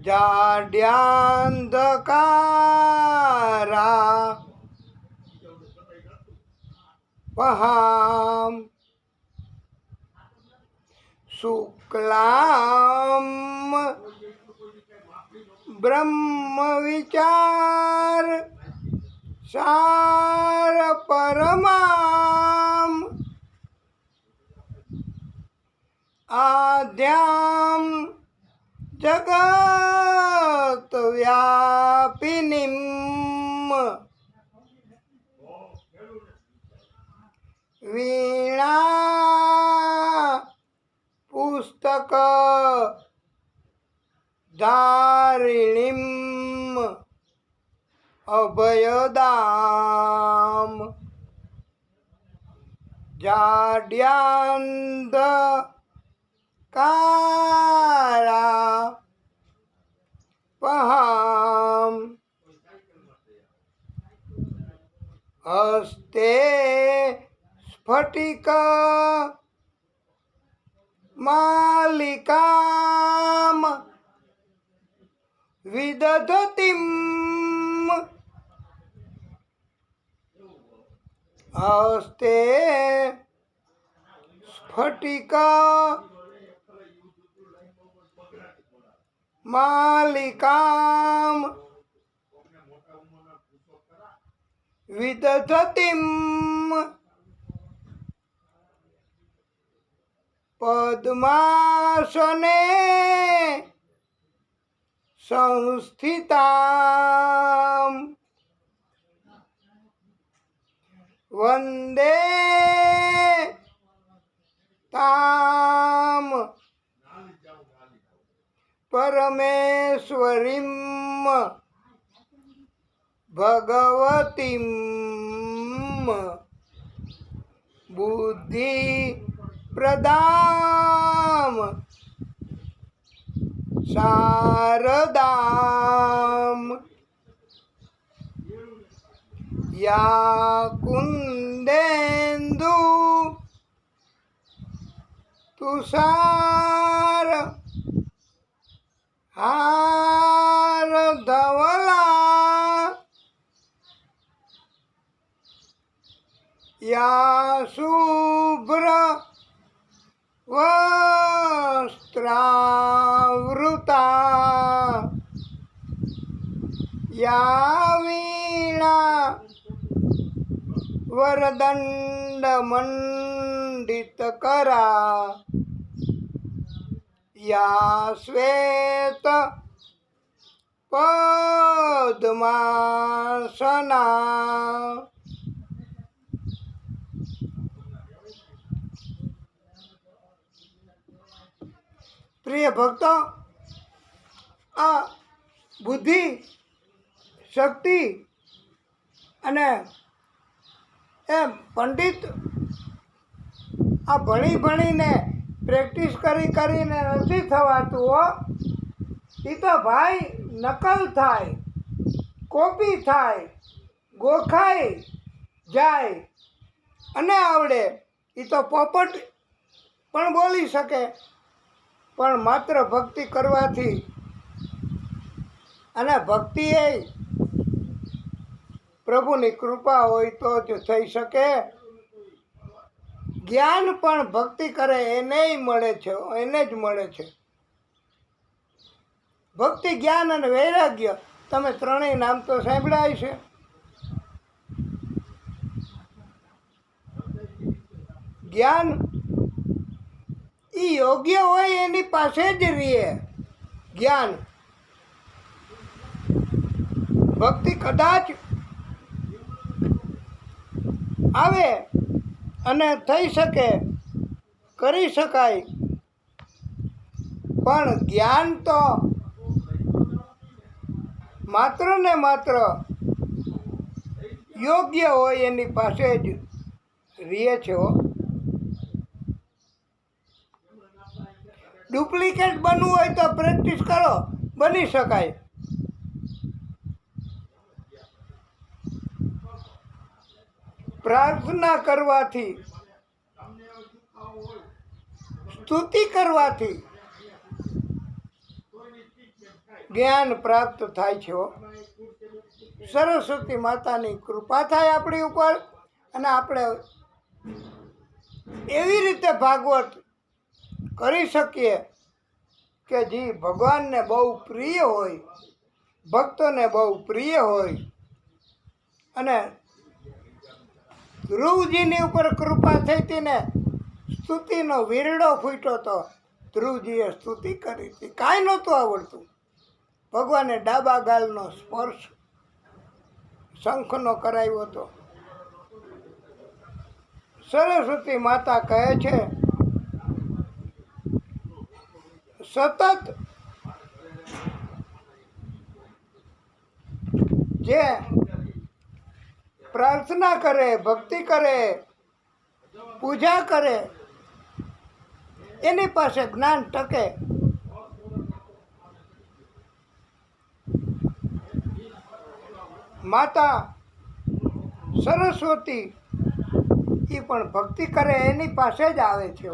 જાડ્યાંધકારા પહામ શુક્લામ બ્રહ્મ વિચાર સાર પરમામ આદ્યામ જગત વ્યાપિનીમ વીણા પુસ્તક ધારિણીમ અભયદામ જાડ્યાંધકારા પહામ હસ્તે સ્ફટિક માલિકામ વિદધતિમ હસ્તે સ્ફટિક માલિકામ વિદધતિમ પદ્માસને સંસ્થિતામ વંદે તામ પરમેશ્વરીમ ભગવતીમ બુદ્ધિ પ્રદામ શારદામ યા કુંદેન્દુ તુષાર હાર ધવલા યા શુભ્ર વસ્ત્રાવૃતા યા વીણા વરદંડ મંડિત કરા યા શ્વેત પદ્માસના પ્રિય ભક્તો, આ બુદ્ધિ શક્તિ અને એમ પંડિત આ ભણીને પ્રેક્ટિસ કરીને નથી થવાતું હો. એ તો ભાઈ નકલ થાય, કોપી થાય, ગોખાઈ જાય અને આવડે. એ તો પોપટ પણ બોલી શકે, પણ માત્ર ભક્તિ કરવાથી. અને ભક્તિ એ પ્રભુની કૃપા હોય તો જ થઈ શકે. જ્ઞાન પણ ભક્તિ કરે એને મળે છે, એને જ મળે છે. ભક્તિ, જ્ઞાન અને વૈરાગ્ય, તમે ત્રણેય નામ તો સાંભળ્યા છે. જ્ઞાન એ યોગ્ય હોય એની પાસે જ રહે. જ્ઞાન, ભક્તિ કદાચ આવે અને થઈ શકે, કરી શકાય, પણ જ્ઞાન તો માત્ર ને માત્ર યોગ્ય હોય એની પાસે જ રહે છે. ડુપ્લિકેટ બનવું હોય તો પ્રેક્ટિસ કરો, બની શકાય. પ્રાર્થના કરવાથી, સ્તુતિ કરવાથી જ્ઞાન પ્રાપ્ત થાય છે. સરસ્વતી માતાની કૃપા થાય આપણી ઉપર અને આપણે એવી રીતે ભાગવત કરી શકીએ કે જે ભગવાનને બહુ પ્રિય હોય, ભક્તોને બહુ પ્રિય હોય. અને ધ્રુવજીની ઉપર કૃપા થઈ હતી ને સ્તુતિનો વીરડો ફૂટ્યો હતો. ધ્રુવજીએ સ્તુતિ કરી હતી, કાંઈ નહોતું આવડતું. ભગવાને ડાબા ગાલનો સ્પર્શ શંખનો કરાવ્યો હતો. સરસ્વતી માતા કહે છે, સતત જે પ્રાર્થના કરે, ભક્તિ કરે, પૂજા કરે એની પાસે જ્ઞાન ટકે. માતા સરસ્વતી એ પણ ભક્તિ કરે એની પાસે જ આવે છે.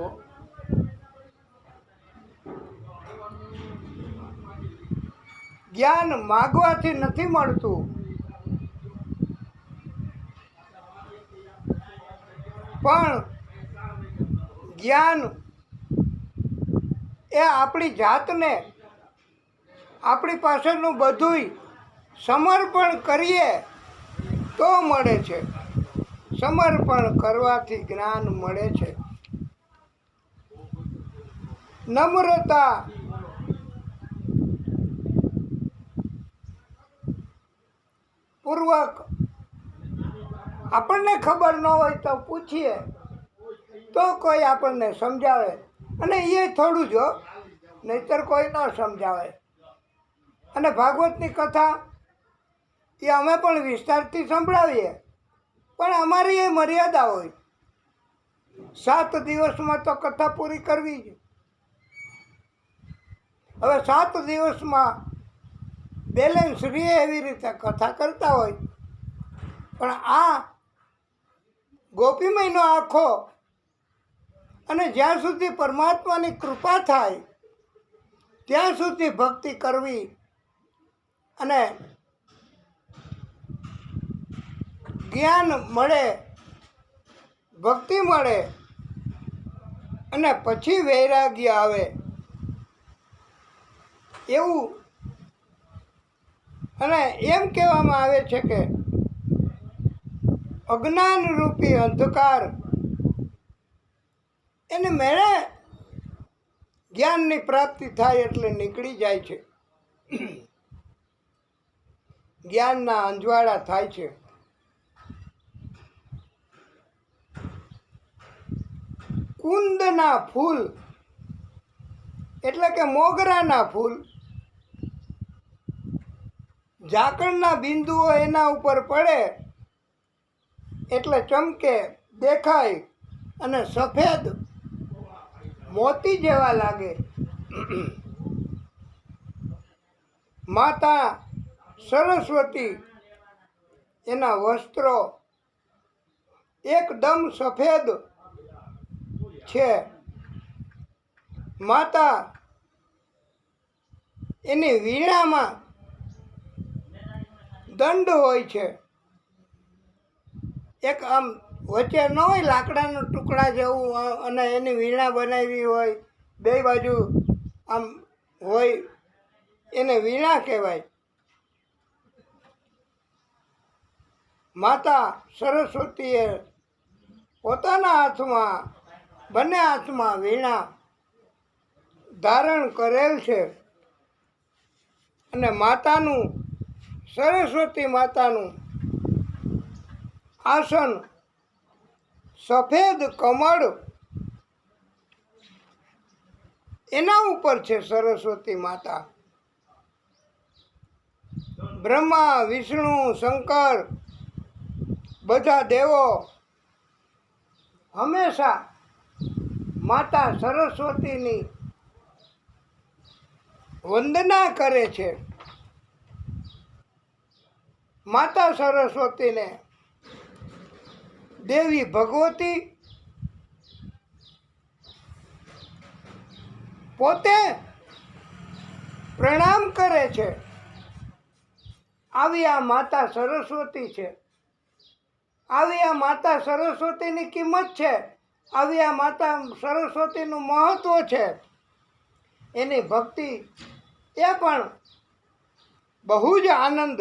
જ્ઞાન માગવાથી નથી મળતું, પણ જ્ઞાન એ આપણી જાતને, આપણી પાસેનું બધુંય સમર્પણ કરીએ તો મળે છે. સમર્પણ કરવાથી જ્ઞાન મળે છે. નમ્રતા પૂર્વક આપણને ખબર ન હોય તો પૂછીએ તો કોઈ આપણને સમજાવે, અને એ થોડું જો, નહીંતર કોઈ ન સમજાવે. અને ભાગવતની કથા એ અમે પણ વિસ્તારથી સંભળાવીએ, પણ અમારી એ મર્યાદા હોય. 7 દિવસમાં તો કથા પૂરી કરવી જ. હવે 7 દિવસમાં બેલેન્સ રહે એવી રીતે કથા કરતા હોય, પણ આ ગોપી મહિનો આખો અને જ્યાં સુધી પરમાત્માની કૃપા થાય ત્યાં સુધી ભક્તિ કરવી અને જ્ઞાન મળે, ભક્તિ મળે અને પછી વૈરાગ્ય આવે એવું. અને એમ કહેવામાં આવે છે કે અજ્ઞાન રૂપી અંધકાર એને મેળે જ્ઞાનની પ્રાપ્તિ થાય એટલે નીકળી જાય છે. જ્ઞાનના અંજવાળા થાય છે. કુંદના ફૂલ એટલે કે મોગરાના ફૂલ, ઝાકળના બિંદુઓ એના ઉપર પડે એટલે ચમકે, દેખાય અને સફેદ મોતી જેવા લાગે. માતા સરસ્વતી એના વસ્ત્રો એકદમ સફેદ છે. માતા એની વીણામાં દંડ હોય છે, એક આમ વચ્ચે ન હોય લાકડાના ટુકડા જેવું અને એની વીણા બનાવી હોય, બે બાજુ આમ હોય, એને વીણા કહેવાય. માતા સરસ્વતીએ પોતાના હાથમાં, બંને હાથમાં વીણા ધારણ કરેલ છે. અને માતાનું, સરસ્વતી માતાનું આસન સફેદ કમળ, એના ઉપર છે સરસ્વતી માતા. બ્રહ્મા, વિષ્ણુ, શંકર બધા દેવો હંમેશા માતા સરસ્વતીની વંદના કરે છે. માતા સરસ્વતીને દેવી ભગવતી પોતે પ્રણામ કરે છે. આવી આ માતા સરસ્વતી છે. આવી આ માતા સરસ્વતીની કિંમત છે. આવી આ માતા સરસ્વતીનું મહત્વ છે. એની ભક્તિ એ પણ બહુ જ આનંદ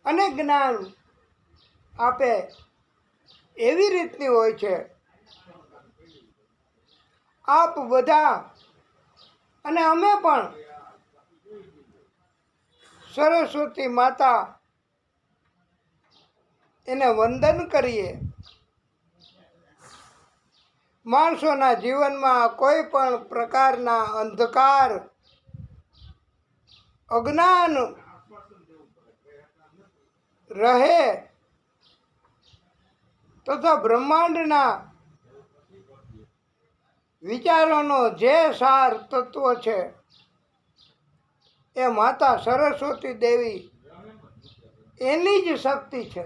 અને જ્ઞાન આપે એવી રીતની હોય છે. આપ બધા અને અમે પણ સરસ્વતી માતા એને વંદન કરીએ. માણસોના જીવનમાં કોઈ પણ પ્રકારના અંધકાર, અજ્ઞાન રહે તથા બ્રહ્માંડના વિચારોનો જે સાર તત્વ છે એ માતા સરસ્વતી દેવી એની જ શક્તિ છે.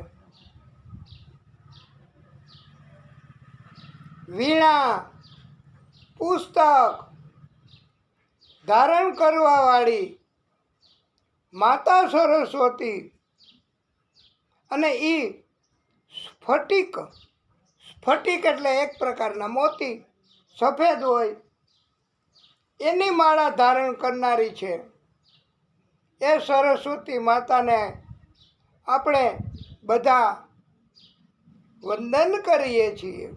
વીણા, પુસ્તક ધારણ કરવાવાળી માતા સરસ્વતી અને એ સ્ફટિક, સ્ફટિક એટલે એક પ્રકારના મોતી સફેદ હોય એની માળા ધારણ કરનારી છે. એ સરસ્વતી માતાને આપણે બધા વંદન કરીએ છીએ.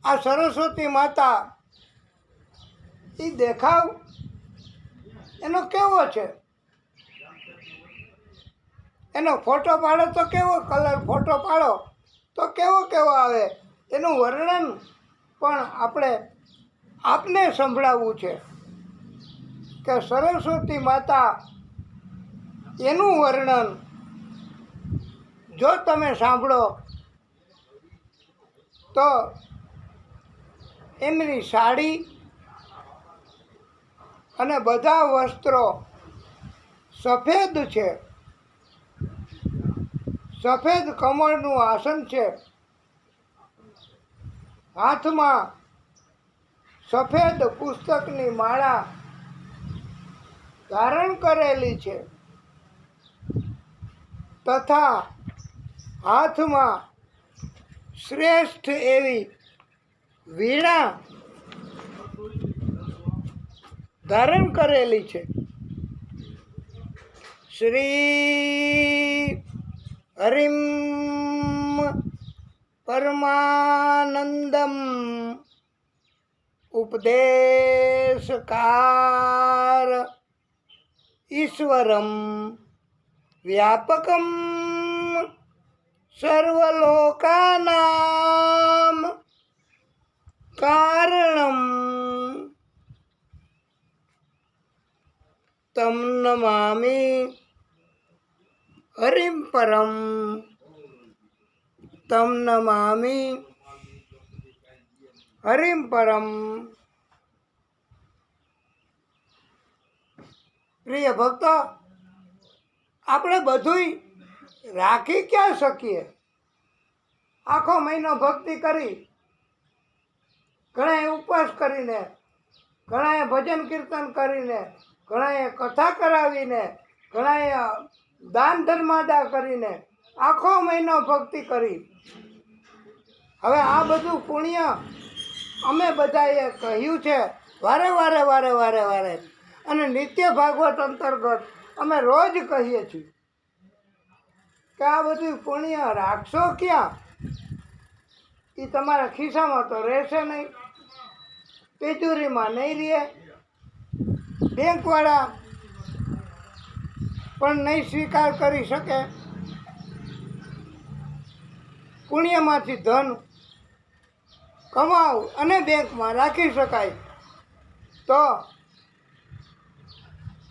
આ સરસ્વતી માતા એ દેખાવ એનો કેવો છે? એનો ફોટો પાડો તો કેવો કલર, ફોટો પાડો તો કેવો આવે, એનું વર્ણન પણ આપને સંભળાવવું છે કે સરસ્વતી માતા એનું વર્ણન જો તમે સાંભળો તો એમની સાડી અને બધા વસ્ત્રો સફેદ છે. સફેદ કમળનું આસન છે. હાથમાં સફેદ પુસ્તકની માળા ધારણ કરેલી છે તથા હાથમાં શ્રેષ્ઠ એવી વીણા ધારણ કરેલી છે. શ્રી હરિમ પરમાનંદમ ઉપદેશકાર ઈશ્વરમ વ્યાપકમ સર્વલોકાનામ કારણમ તમ નમામિ હરિમ પરમ. તમ નમામિ હરિમ પરમ. પ્રિય ભક્તો, આપણે બધુંય રાખી ક્યાં શકીએ? આખો મહિનો ભક્તિ કરી, ઘણાએ ઉપવાસ કરીને, ઘણાએ ભજન કીર્તન કરીને, ઘણાએ કથા કરાવીને, ઘણાએ દાન ધર્માદા કરીને આખો મહિનો ભક્તિ કરી. હવે આ બધું પુણ્ય અમે બધાએ કહ્યું છે વારે વારે વારે વારે વારે, અને નિત્ય ભાગવત અંતર્ગત અમે રોજ કહીએ છીએ કે આ બધું પુણ્ય રાખશો ક્યાં? એ તમારા ખિસ્સામાં તો રહેશે નહીં, તિજોરીમાં નહીં રહે, બેંકવાળા પણ નહીં સ્વીકાર કરી શકે. પુણ્યમાંથી ધન કમાવ અને બેંકમાં રાખી શકાય. તો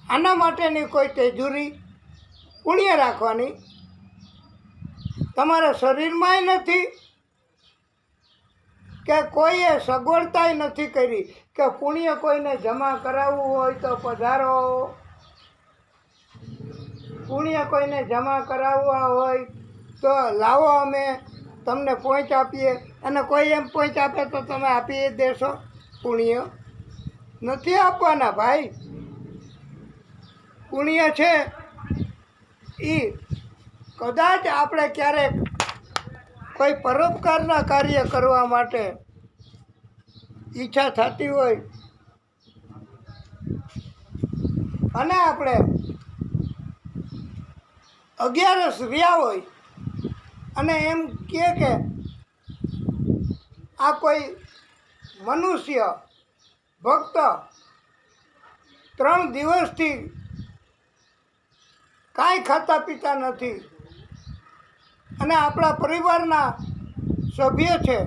આના માટેની કોઈ તેજુરી પુણ્ય રાખવાની તમારા શરીરમાંય નથી, કે કોઈએ સગવડતાય નથી કરી કે પુણ્ય કોઈને જમા કરાવવું હોય તો પધારો, પુણ્ય કોઈને જમા કરાવવા હોય તો લાવો અમે તમને પહોંચ આપીએ, અને કોઈ એમ પહોંચ આપે તો તમે આપી દેશો. પુણ્ય નથી આપવાના ભાઈ. પુણ્ય છે એ કદાચ આપણે ક્યારેક કોઈ પરોપકારના કાર્ય કરવા માટે ઈચ્છા થતી હોય અને આપણે 11 રહ્યા હોય અને એમ કહે કે આ કોઈ મનુષ્ય ભક્ત 3 દિવસથી કાંઈ ખાતા પીતા નથી અને આપણા પરિવારના સભ્ય છે,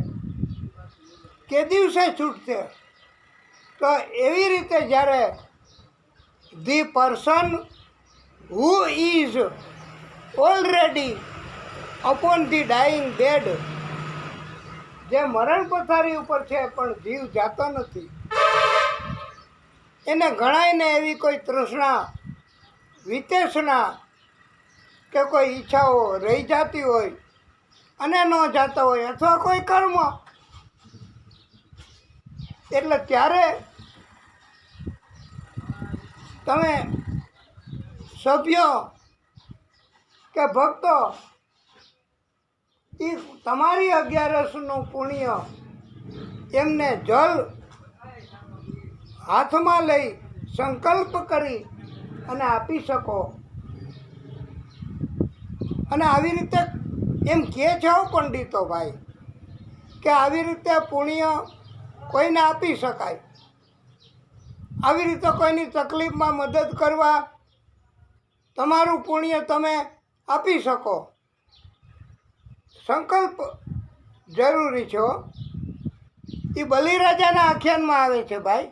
કે દિવસે છૂટશે? તો એવી રીતે જ્યારે the person who is already upon the dying bed, જે મરણ પથારી ઉપર છે પણ જીવ જાતો નથી, એને ઘણાયને એવી કોઈ તૃષ્ણા વિતેષણા કે કોઈ ઈચ્છાઓ રહી જતી હોય અને ન જતા હોય, અથવા કોઈ કર્મ, એટલે ત્યારે તમે સભ્યો કે ભક્તો એ તમારી 11નું પુણ્ય એમને જલ હાથમાં લઈ સંકલ્પ કરી અને આપી શકો. અને આવી રીતે એમ કહે છે પંડિતો ભાઈ કે આવી રીતે પુણ્ય કોઈને આપી શકાય, આવી રીતે કોઈની તકલીફમાં મદદ કરવા તમારું પુણ્ય તમે આપી શકો. સંકલ્પ જરૂરી છે. એ બલિરાજાના આખ્યાનમાં આવે છે ભાઈ.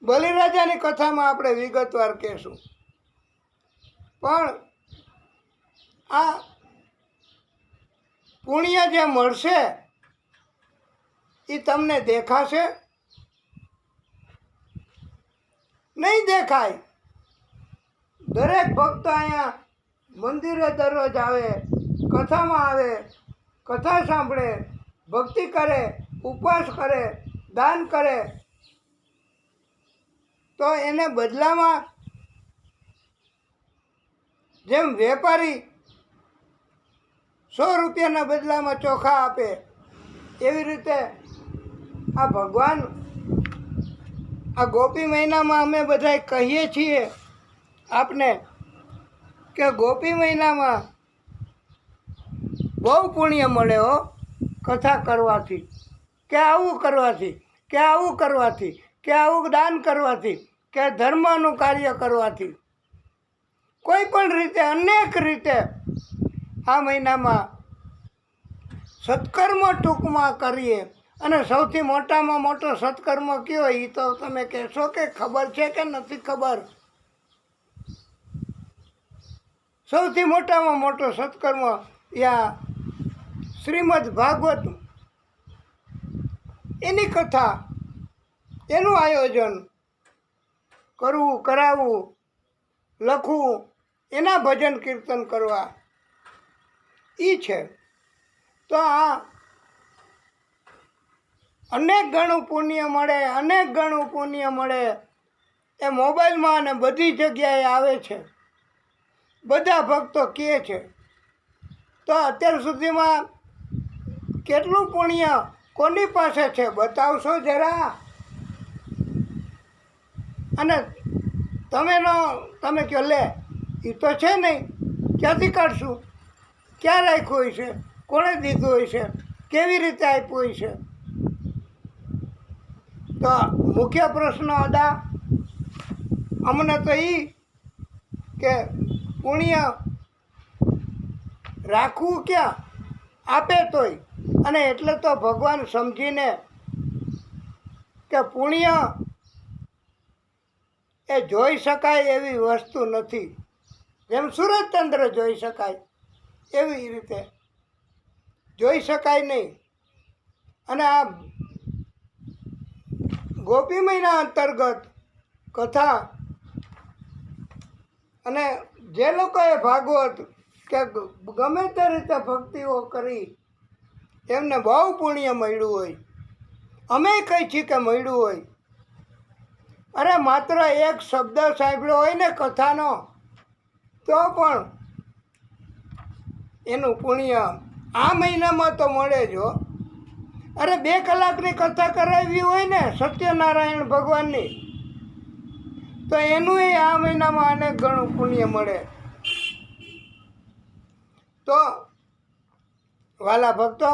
બલિરાજાની કથામાં આપણે વિગતવાર કહેશું, પણ આ પુણ્ય જે મળશે એ તમને દેખાશે નહીં? દેખાય. દરેક ભક્ત અહીંયા મંદિરે દરરોજ આવે, કથામાં આવે, કથા સાંભળે, ભક્તિ કરે, ઉપવાસ કરે, દાન કરે, તો એને બદલામાં જેમ વેપારી 100 રૂપિયાના બદલામાં ચોખા આપે, એવી રીતે આ ભગવાન આ ગોપી મહિનામાં અમે બધા કહીએ છીએ આપને કે ગોપી મહિનામાં બહુ પુણ્ય મળે હો, કથા કરવાથી, કે આવું કરવાથી, કે આવું કરવાથી, કે આવું દાન કરવાથી, કે ધર્મનું કાર્ય કરવાથી, કોઈ પણ રીતે અનેક રીતે આ મહિનામાં સત્કર્મ ટૂંકમાં કરીએ. અને સૌથી મોટામાં મોટો સત્કર્મ કયો એ તો તમે કહેશો કે ખબર છે કે નથી ખબર? સૌથી મોટામાં મોટો સત્કર્મ યા શ્રીમદ ભાગવત, એની કથા, એનું આયોજન કરવું, કરાવવું, લખવું, એના ભજન કીર્તન કરવા, એ છે. તો આ અનેક ગણું પુણ્ય મળે, અનેક ગણું પુણ્ય મળે. એ મોબાઈલમાં અને બધી જગ્યાએ આવે છે, બધા ભક્તો કહે છે. તો અત્યાર સુધીમાં કેટલું પુણ્ય કોની પાસે છે બતાવશો જરા. અને તમે કહો લે એ તો છે નહીં, ક્યાંથી કાઢશું, ક્યાં રાખ્યું હોય છે, કોણે દીધું હોય છે, કેવી રીતે આપ્યું હોય છે. તો મુખ્ય પ્રશ્ન હતા અમને તો એ કે પુણ્ય રાખવું ક્યાં, આપે તોય. અને એટલે તો ભગવાન સમજીને કે પુણ્ય એ જોઈ શકાય એવી વસ્તુ નથી. જેમ સૂરજચંદ્ર જોઈ શકાય એવી રીતે જોઈ શકાય નહીં. અને આ ગોપી મહિના અંતર્ગત કથા અને જે લોકોએ ભાગવત કે ગમે તે રીતે ભક્તિઓ કરી એમને બહુ પુણ્ય મળ્યું હોય. અમે કહી છીએ કે મળ્યું હોય. અરે માત્ર એક શબ્દ સાંભળ્યો હોય ને કથાનો તો પણ એનું પુણ્ય આ મહિનામાં તો મળે જ હો. અરે 2 કલાકની કથા કરાવી હોય ને સત્યનારાયણ ભગવાનની તો એનું આ મહિનામાં અનેક ગણું પુણ્ય મળે. તો વાલા ભક્તો,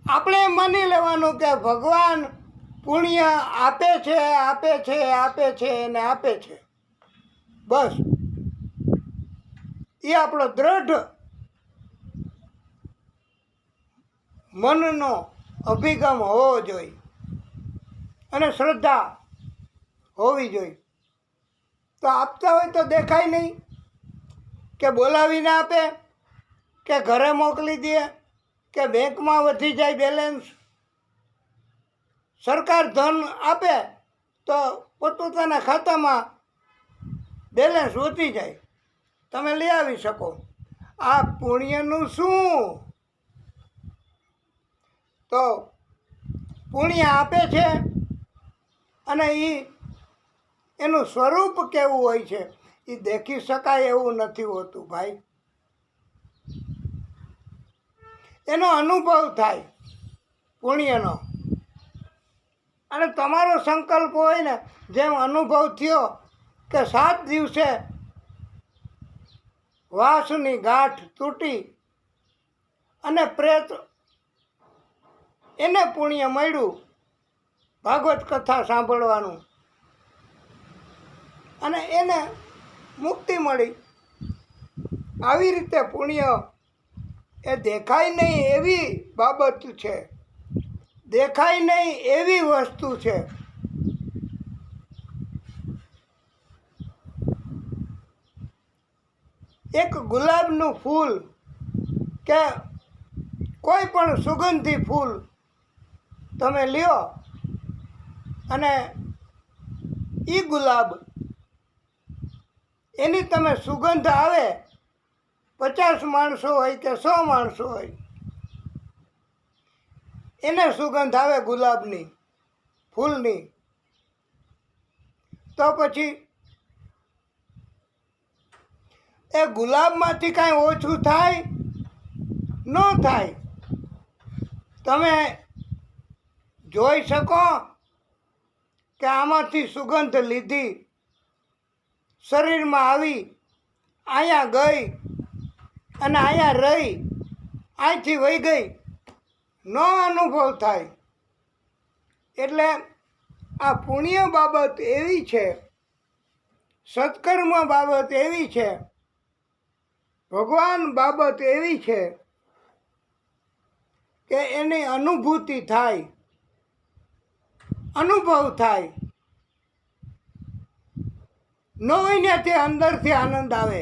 આપણે એમ માની લેવાનું કે ભગવાન પુણ્ય આપે છે આપે છે આપે છે અને આપે છે, બસ એ આપણો દ્રઢ મનનો અભિગમ હોવો જોઈએ અને શ્રદ્ધા હોવી જોઈએ. તો આપતા હોય તો દેખાય નહીં કે બોલાવીને આપે કે ઘરે મોકલી દે કે બેંકમાં વધી જાય બેલેન્સ. સરકાર ધન આપે તો પોતપોતાના ખાતામાં બેલેન્સ વધી જાય, તમે લઈ આવી શકો. આ પુણ્યનું શું? તો પુણ્ય આપે છે અને એનું સ્વરૂપ કેવું હોય છે એ દેખી શકાય એવું નથી હોતું ભાઈ. એનો અનુભવ થાય પુણ્યનો. અને તમારો સંકલ્પ હોય ને, જેમ અનુભવ થયો કે 7 દિવસે વાસની ગાંઠ તૂટી અને પ્રેત એને પુણ્ય મળ્યું ભાગવત કથા સાંભળવાનું અને એને મુક્તિ મળી. આવી રીતે પુણ્ય એ દેખાય નહીં એવી બાબત છે, દેખાય નહીં એવી વસ્તુ છે. એક ગુલાબનું ફૂલ કે કોઈ પણ સુગંધી ફૂલ તમે લ્યો અને એ ગુલાબ એની તમે સુગંધ આવે, 50 માણસો હોય કે 100 માણસો હોય, એને સુગંધ આવે ગુલાબની ફૂલની, તો પછી એ ગુલાબમાંથી કાંઈ ઓછું થાય ન થાય. તમે જોઈ શકો કે આમાંથી સુગંધ લીધી, શરીરમાં આવી, અહીંયા ગઈ અને અહીંયા રહી, અહીંથી વહી ગઈ, નો અનુભવ થાય. એટલે આ પુણ્ય બાબત એવી છે, સત્કર્મ બાબત એવી છે, ભગવાન બાબત એવી છે કે એની અનુભૂતિ થાય, અનુભવ થાય. ન હોય ને તે અંદરથી આનંદ આવે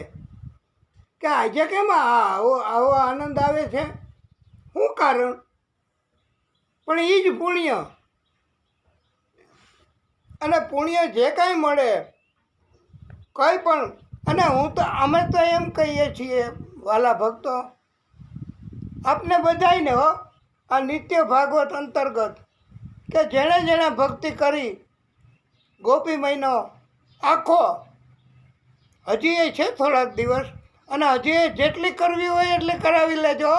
કે આજે કેમ આવો આનંદ આવે છે, શું કારણ? પણ એ જ પુણ્ય. અને પુણ્ય જે કાંઈ મળે કંઈ પણ, અને અમે તો એમ કહીએ છીએ વાલા ભક્તો, આપને બધાયને હો, આ નિત્ય ભાગવત અંતર્ગત કે જેણે જેણે ભક્તિ કરી ગોપી મહિનો આખો, હજી એ છે થોડાક દિવસ, અને હજી જેટલી કરવી હોય એટલી કરાવી લેજો,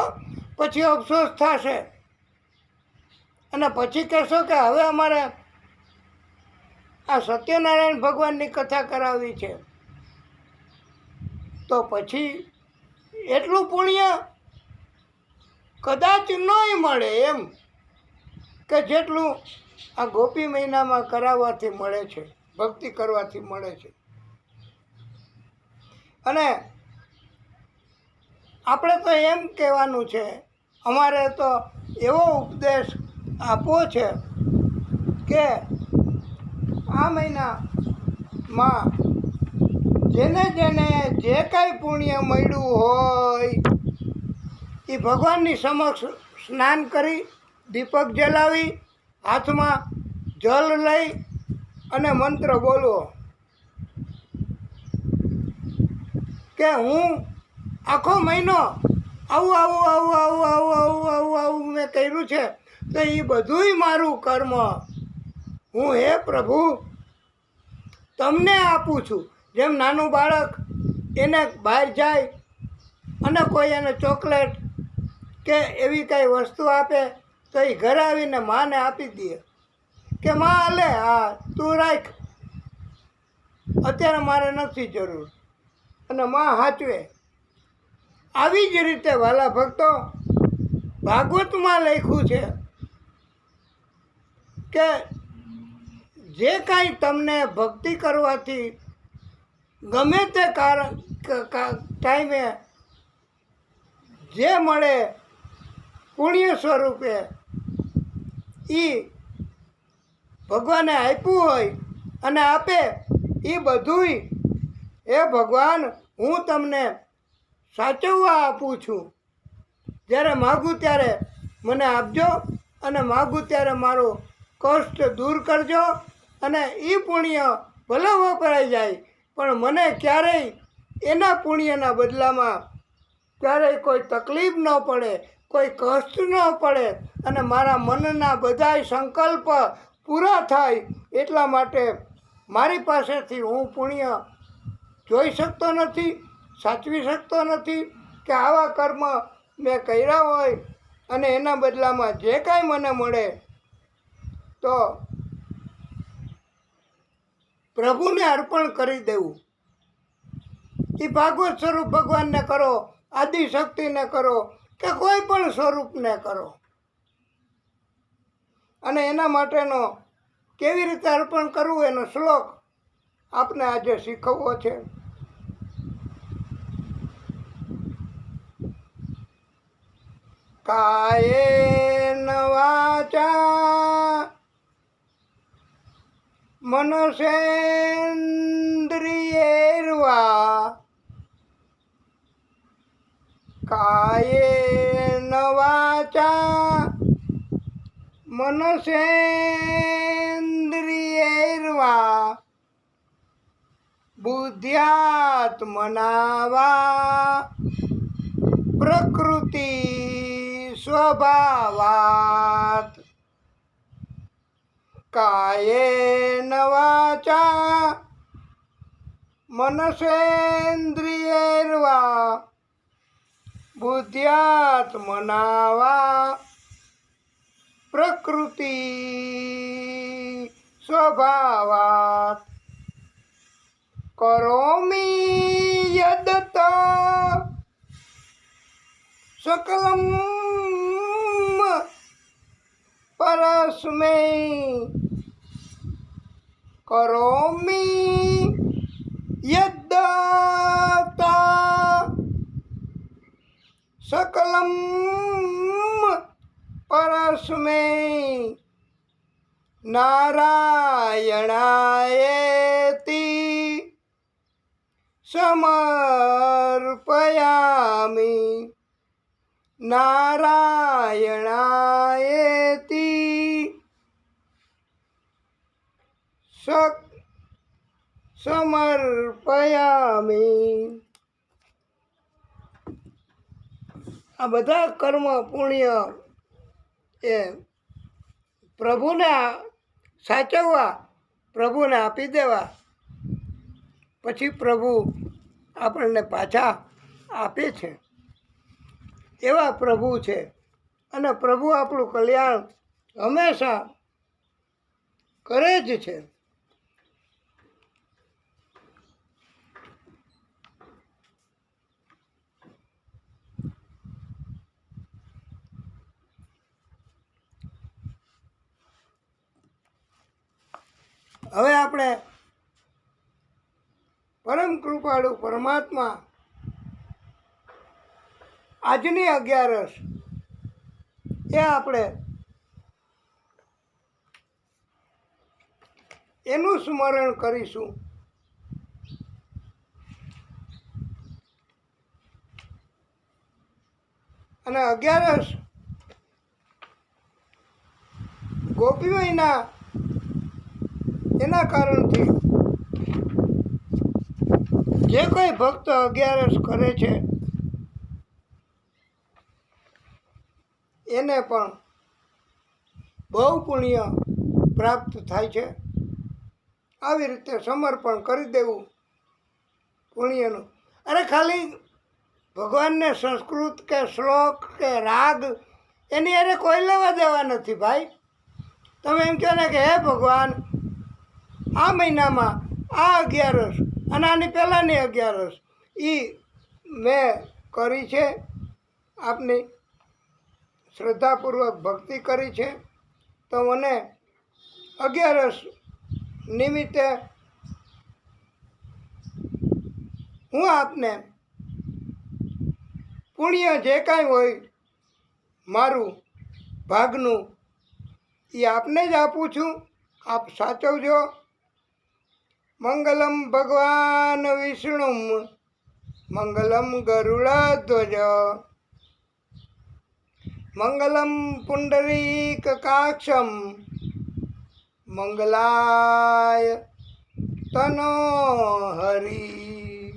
પછી અફસોસ થશે અને પછી કહેશો કે હવે અમારે આ સત્યનારાયણ ભગવાનની કથા કરાવવી છે, તો પછી એટલું પુણ્ય કદાચ નહીં મળે એમ કે જેટલું આ ગોપી મહિનામાં કરાવવાથી મળે છે, ભક્તિ કરવાથી મળે છે. અને આપણે તો એમ કહેવાનું છે, અમારે તો એવો ઉપદેશ આપવો છે કે આ મહિનામાં જેને જેને જે કાંઈ પુણ્ય મળ્યું હોય એ ભગવાનની સમક્ષ સ્નાન કરી, દીપક જલાવી, હાથમાં જલ લઈ અને મંત્ર બોલવો કે હું આખો મહિનો આવું આવું આવું આવું આવું આવું આવું આવું મેં કર્યું છે, તો એ બધુંય મારું કર્મ હું હે પ્રભુ તમને આપું છું. જેમ નાનું બાળક એને બહાર જાય અને કોઈ એને ચોકલેટ કે એવી કાંઈ વસ્તુ આપે તો એ ઘરે આવીને માને આપી દે કે માં લે હા તું રાખ, અત્યારે મારે નથી જરૂર, અને માં સાચવે. આવી જ રીતે વાલા ભક્તો ભાગવતમાં લખ્યું છે કે જે કાંઈ તમને ભક્તિ કરવાથી ગમે તે ટાઈમે જે મળે પુણ્ય સ્વરૂપે એ ભગવાને આપ્યું હોય અને આપે એ બધુંય એ ભગવાન હું તમને સાચવવા આપું છું. જ્યારે માગું ત્યારે મને આપજો અને માગું ત્યારે મારું કષ્ટ દૂર કરજો, અને એ પુણ્ય ભલે વપરાઈ જાય પણ મને ક્યારેય એના પુણ્યના બદલામાં ક્યારેય કોઈ તકલીફ ન પડે, કોઈ કષ્ટ ન પડે, અને મારા મનના બધાય સંકલ્પ પૂરા થાય. એટલા માટે મારી પાસેથી હું પુણ્ય જોઈ શકતો નથી, સાચવી શકતો નથી કે આવા કર્મ મેં કર્યા હોય અને એના બદલામાં જે કાંઈ મને મળે તો પ્રભુને અર્પણ કરી દેવું. એ ભાગવત સ્વરૂપ ભગવાનને કરો, આદિશક્તિને કરો કે કોઈ પણ સ્વરૂપને કરો. અને એના માટેનો કેવી રીતે અર્પણ કરવું એનો શ્લોક આપને આજે શીખવવો છે. કાયેન વાચા મનસેન્દ્રિયૈર્વા કાયેન વાચા મનસેન્દ્રિયૈર્વા બુદ્ધ્યાત્મના વા પ્રકૃતિ સ્વભાવાત કાયેન વાચા મનસેન્દ્રિયૈર્વા બુદ્ધ્યાત્મના વા પ્રકૃતિ સ્વભાવાત કરોમિ યદત સકલમ પરસ્મૈ કરોમિ યદત સકલમ પરસ્મૈ નારાયણાયેતિ સમર્પયામિ નારાયણાયેતિ સમર્પયામિ. આ બધા કર્મ પુણ્ય એ પ્રભુને સાચવવા, પ્રભુને આપી દેવા, પછી પ્રભુ આપણને પાછા આપે છે એવા પ્રભુ છે. અને પ્રભુ આપણું કલ્યાણ હંમેશા કરે જ છે. હવે આપણે પરમ કૃપાળુ પરમાત્મા આજની 11 એ આપણે એનું સ્મરણ કરીશું. અને 11 ગોપીઓના એના કારણથી જે કોઈ ભક્ત 11 કરે છે એને પણ બહુ પુણ્ય પ્રાપ્ત થાય છે. આવી રીતે સમર્પણ કરી દેવું પુણ્યનું. અરે ખાલી ભગવાનને સંસ્કૃત કે શ્લોક કે રાગ એની અરે કોઈ લેવા દેવા નથી ભાઈ. તમે એમ કહો ને કે હે ભગવાન, આ મહિનામાં આ 11 અને આની પહેલાંની 11 એ મેં કરી છે, આપની શ્રદ્ધાપૂર્વક ભક્તિ કરી છે, તો મને 11 નિમિત્તે હું આપને પુણ્ય જે કાંઈ હોય મારું ભાગનું એ આપને જ આપું છું. આપ સાચવજો. મંગલમ ભગવાન વિષ્ણુ મંગલમ ગરુડધ્વજ મંગલમ પુંડરીક કાક્ષમ મંગલાય તનો હરી.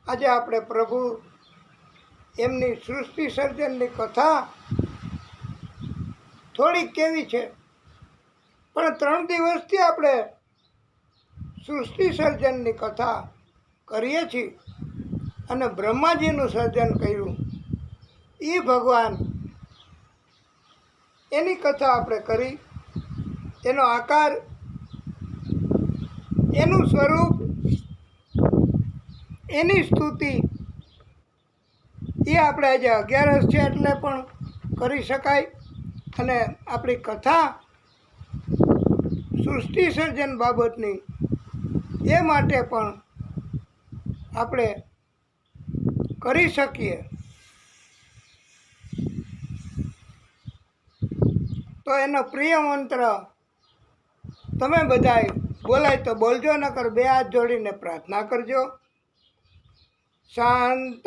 આજે આપણે પ્રભુ એમની સૃષ્ટિ સર્જનની કથા થોડીક કેવી છે, પણ 3 દિવસથી આપણે સૃષ્ટિ સર્જનની કથા કરીએ છીએ. અને બ્રહ્માજીનું સર્જન કર્યું એ ભગવાન એની કથા આપણે કરી. એનો આકાર, એનું સ્વરૂપ, એની સ્તુતિ એ આપણે આજે 11 છે એટલે પણ કરી શકાય. અને આપણી કથા સૃષ્ટિ સર્જન બાબતની એ માટે પણ આપણે કરી શકીએ. તો એનો પ્રિય મંત્ર તમે બધાય બોલાય તો બોલજો, નકર 2 હાથ જોડીને પ્રાર્થના કરજો. શાંતાકારમ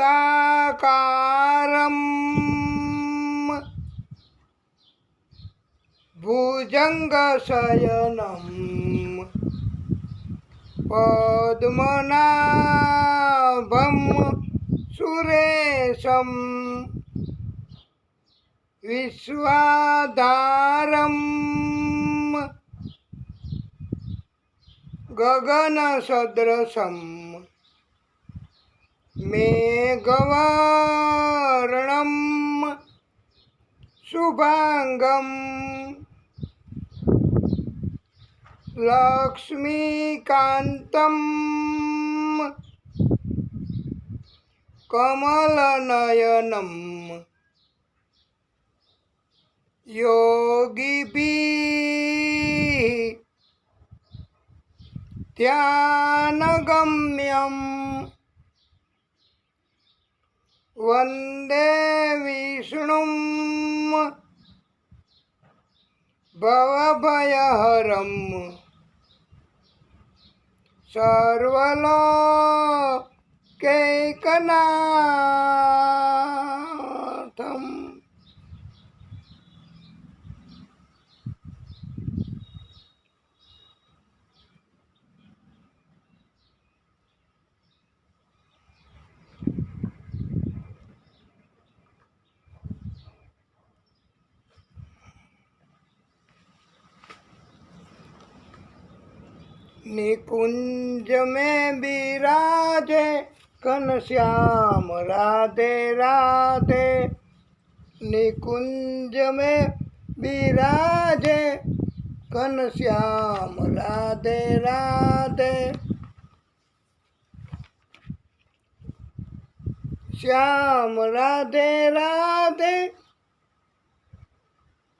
ભુજંગ શયનમ પદ્મનાભમ સુરેશમ વિશ્વાધારમ ગગન સદૃશમ મેઘવર્ણમ શુભાંગમ લક્ષ્મીકાંતમ કમલનયનમ યોગીભિः ધ્યાનગમ્યમ વંદે વિષ્ણુમ ભવભયહરમ સર્વલોકૈકનાથમ. निकुंज में बिराजे घनश्याम राधे राधे। निकुंज में बिराजे घनश्याम राधे राधे। श्याम राधे राधे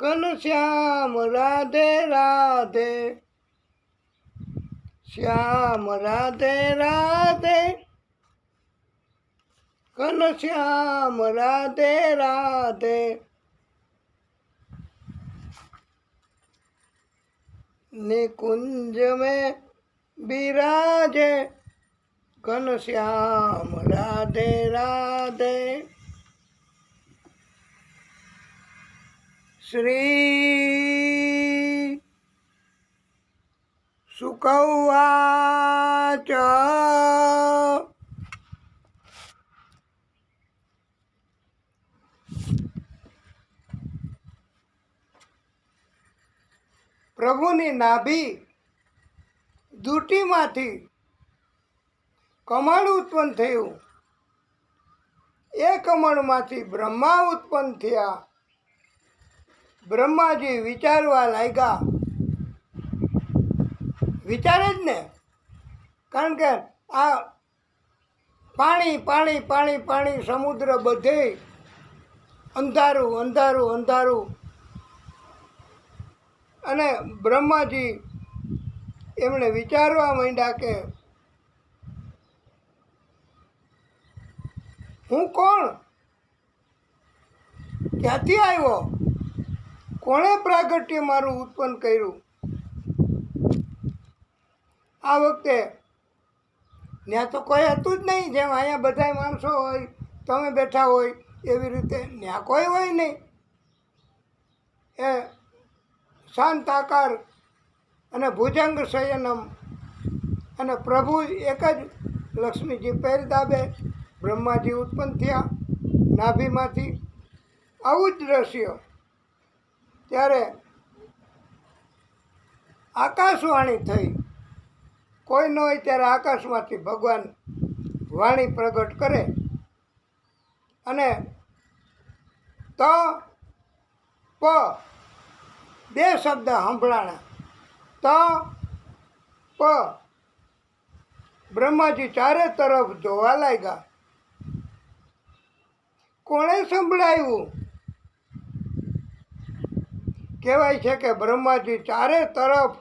घनश्याम राधे राधे। श्याम राधे राधे घनश्याम राधे राधे। निकुंज में बिराजे घनश्याम राधे राधे। श्री शुक उवाच પ્રભુની નાભી દુટીમાંથી કમળ ઉત્પન્ન થયું. એ કમળમાંથી બ્રહ્મા ઉત્પન્ન થયા. બ્રહ્માજી વિચારવા લાગ્યા. વિચારે જ ને, કારણ કે આ પાણી પાણી પાણી પાણી સમુદ્ર બધે અંધારું અંધારું અંધારું. અને બ્રહ્માજી એમણે વિચારવા માંડ્યા કે હું કોણ, ક્યાંથી આવ્યો, કોણે પ્રાગટ્ય મારું ઉત્પન્ન કર્યું. આ વખતે ત્યાં તો કોઈ હતું જ નહીં. જેમ અહીંયા બધા માણસો હોય, તમે બેઠા હોય એવી રીતે ત્યાં કોઈ હોય નહીં. એ શાંત આકાર અને ભુજંગ શયનમ, અને પ્રભુ એક જ લક્ષ્મીજી પેર દાબે. બ્રહ્માજી ઉત્પન્ન થયા નાભીમાંથી. આવું જ દ્રશ્ય. ત્યારે આકાશવાણી થઈ. કોઈ ન હોય ત્યારે આકાશમાંથી ભગવાન વાણી પ્રગટ કરે અને ત પ બે શબ્દ સંભળાણા. ત પ. બ્રહ્માજી ચારે તરફ જોવા લાગ્યા. કોણે સંભળાવ્યું? કહેવાય છે કે બ્રહ્માજી ચારે તરફ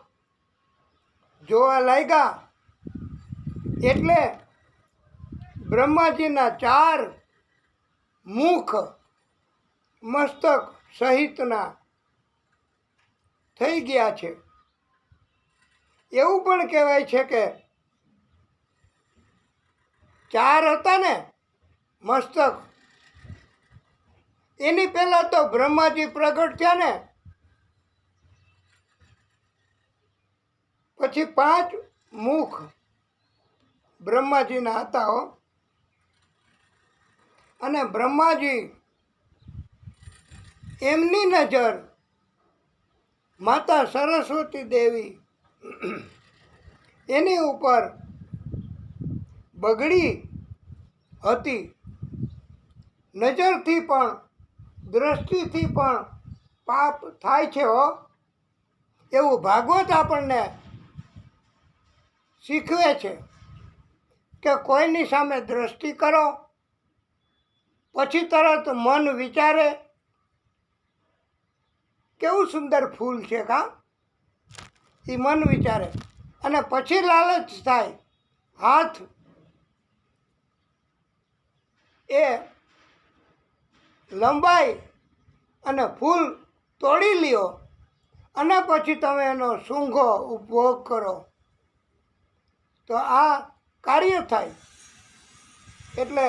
જોવા લાગ્યા એટલે બ્રહ્માજીના ચાર મુખ મસ્તક સહિતના થઈ ગયા છે. એવું પણ કહેવાય છે કે ચાર હતા ને મસ્તક, એની પહેલાં તો બ્રહ્માજી પ્રગટ થયા ને, પછી 5 મુખ બ્રહ્માજીના હતા હો. અને બ્રહ્માજી એમની નજર માતા સરસ્વતી દેવી એની ઉપર બગડી હતી. નજરથી પણ દ્રષ્ટિથી પણ પાપ થાય છે હો. એવું ભાગવત આપણને શીખવે છે કે કોઈની સામે દ્રષ્ટિ કરો પછી તરત મન વિચારે. કેવું સુંદર ફૂલ છે કા, એ મન વિચારે અને પછી લાલચ થાય. હાથ એ લંબાઈ અને ફૂલ તોડી લ્યો અને પછી તમે એનો સૂંઘો ઉપભોગ કરો તો આ કાર્ય થાય. એટલે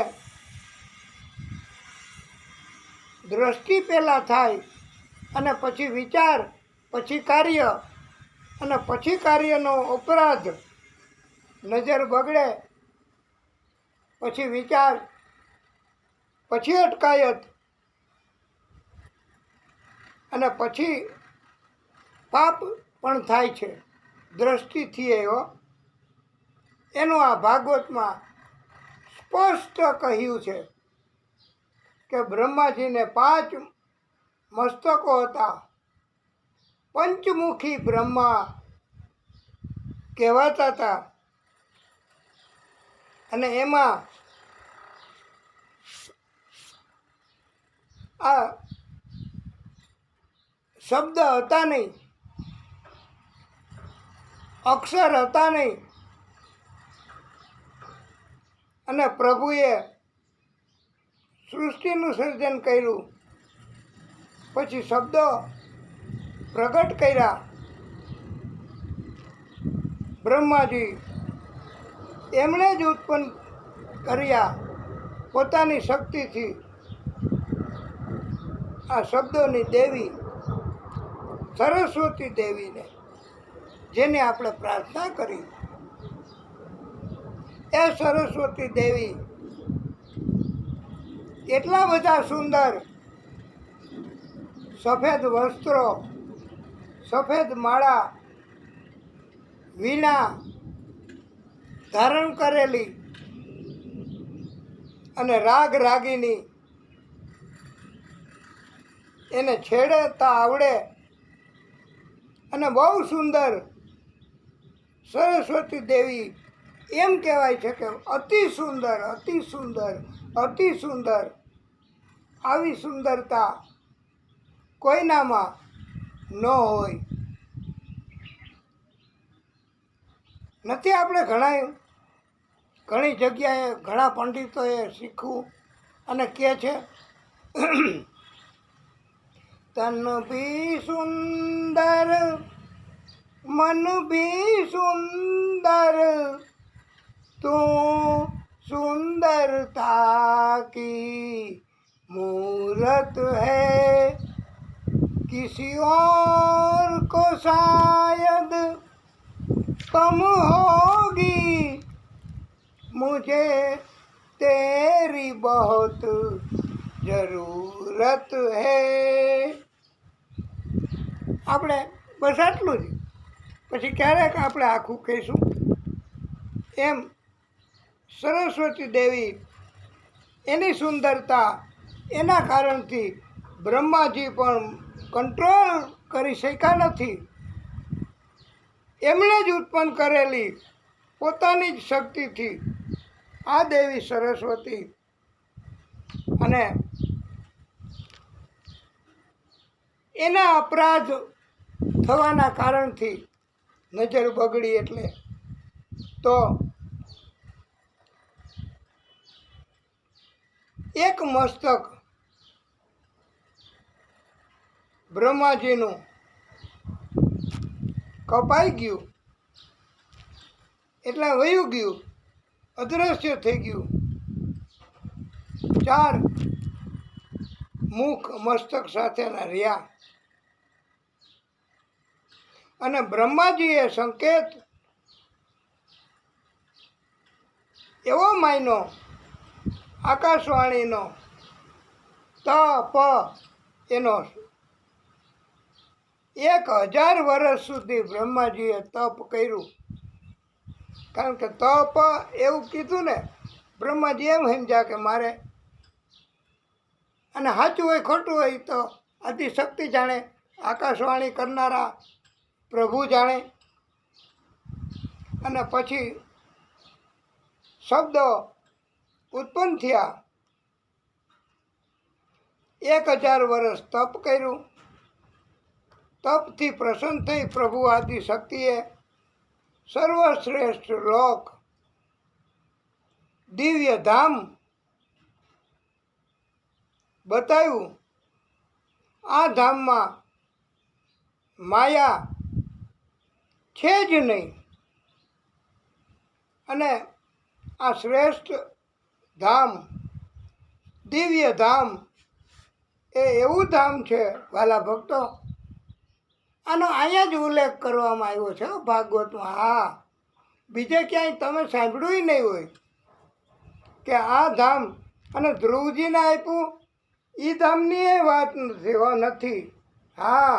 દ્રષ્ટિ પહેલાં થાય અને પછી વિચાર, પછી કાર્ય, અને પછી કાર્યનો અપરાધ. નજર બગડે પછી વિચાર, પછી અટકાયત અને પછી પાપ પણ થાય છે દ્રષ્ટિથી. એવો એનું આ ભાગવતમાં સ્પષ્ટ કહ્યું છે કે બ્રહ્માજીને 5 મસ્તકો હતા. પંચમુખી બ્રહ્મા કહેવાતા હતા. અને એમાં આ શબ્દ હતા નહીં, અક્ષર હતા નહીં. અને પ્રભુએ સૃષ્ટિનું સર્જન કર્યું, પછી શબ્દો પ્રગટ કર્યા. બ્રહ્માજી એમણે જ ઉત્પન્ન કર્યા પોતાની શક્તિથી. આ શબ્દોની દેવી સરસ્વતી દેવીને, જેને આપણે પ્રાર્થના કરી, એ સરસ્વતી દેવી એટલા બધા સુંદર સફેદ વસ્ત્રો, સફેદ માળા, વીણા ધારણ કરેલી અને રાગ રાગીની, એને છેડતા આવડે અને બહુ સુંદર સરસ્વતી દેવી એમ કહેવાય છે કે અતિ સુંદર, અતિ સુંદર, અતિ સુંદર. આવી સુંદરતા કોઈનામાં ન હોય. નથી આપણે ઘણી જગ્યાએ ઘણા પંડિતોએ શીખવું અને કહે છે તન ભી સુંદર મન ભી સુંદર તું सुंदरता की मूरत है किसी और को शायद कम होगी मुझे तेरी बहुत જરૂરત હૈ. આપણે બસ આટલું જ, પછી ક્યારેક આપણે આખું કહીશું. એમ સરસ્વતી દેવી, એની સુંદરતા, એના કારણથી બ્રહ્માજી પણ કંટ્રોલ કરી શક્યા નથી. એમણે જ ઉત્પન્ન કરેલી પોતાની જ શક્તિથી આ દેવી સરસ્વતી. અને એના અપરાધ થવાના કારણથી નજર બગડી. એટલે તો એક મસ્તક બ્રહ્માજીનું કપાઈ ગયું, એટલે વયું ગયું, અદૃશ્ય થઈ ગયું. 4 મુખ મસ્તક સાથેના રહ્યા. અને બ્રહ્માજીએ સંકેત એવો માન્યો, આકાશવાણીનો તપ એનો 1000 વર્ષ સુધી બ્રહ્માજીએ તપ કર્યું. કારણ કે તપ એવું કીધું ને, બ્રહ્માજી એમ સમજ્યા કે મારે, અને સાચું હોય ખોટું હોય તો આદિશક્તિ જાણે, આકાશવાણી કરનારા પ્રભુ જાણે. અને પછી શબ્દો ઉત્પન્ન થયા. 1000 વર્ષ તપ કર્યું. તપથી પ્રસન્ન થઈ પ્રભુ આદિશક્તિએ સર્વશ્રેષ્ઠ લોક, દિવ્ય ધામ બતાવ્યું. આ ધામમાં માયા છે જ નહીં. અને આ શ્રેષ્ઠ ધામ, દિવ્ય ધામ, એ એવું ધામ છે વાલા ભક્તો, આનો અહીંયા જ ઉલ્લેખ કરવામાં આવ્યો છે ભાગવતમાં. હા, બીજે ક્યાંય તમે સાંભળ્યું નહીં હોય કે આ ધામ. અને ધ્રુવજીને આપ્યું એ ધામની એ વાત નથી. હા,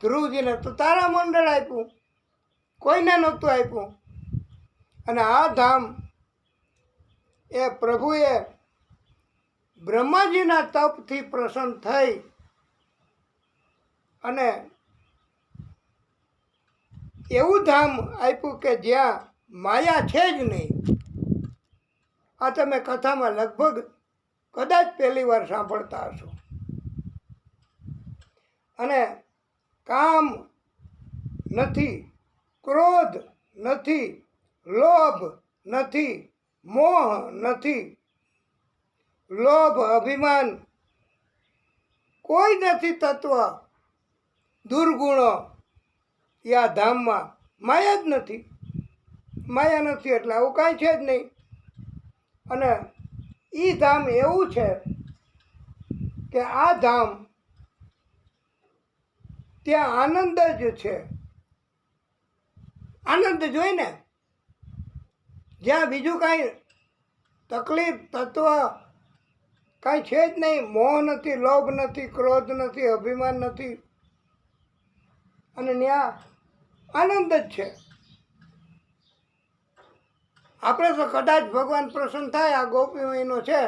ધ્રુવજીને તો તારા મંડળ આપ્યું, કોઈને નહોતું આપ્યું. અને આ ધામ એ પ્રભુએ બ્રહ્માજીના તપથી પ્રસન્ન થઈ અને એવું ધામ આપ્યું કે જ્યાં માયા છે જ નહીં. આ તમે કથામાં લગભગ કદાચ પહેલી વાર સાંભળતા હશો. અને કામ નથી, ક્રોધ નથી, લોભ નથી, મોહ નથી. લોભ અભિમાન કોઈ નથી તત્વ, દુર્ગુણો યા ધામમાં માયા જ નથી. માયા નથી એટલે આવું કાંઈ છે જ નહીં. અને એ ધામ એવું છે કે આ ધામ ત્યાં આનંદ જ છે. આનંદ જોઈ ને, જ્યાં બીજું કાંઈ તકલીફ તત્વ કાંઈ છે જ નહીં. મોહ નથી, લોભ નથી, ક્રોધ નથી, અભિમાન નથી. અને ત્યાં આનંદ જ છે. આપણે તો કદાચ ભગવાન પ્રસન્ન થાય, આ ગોપીનો છે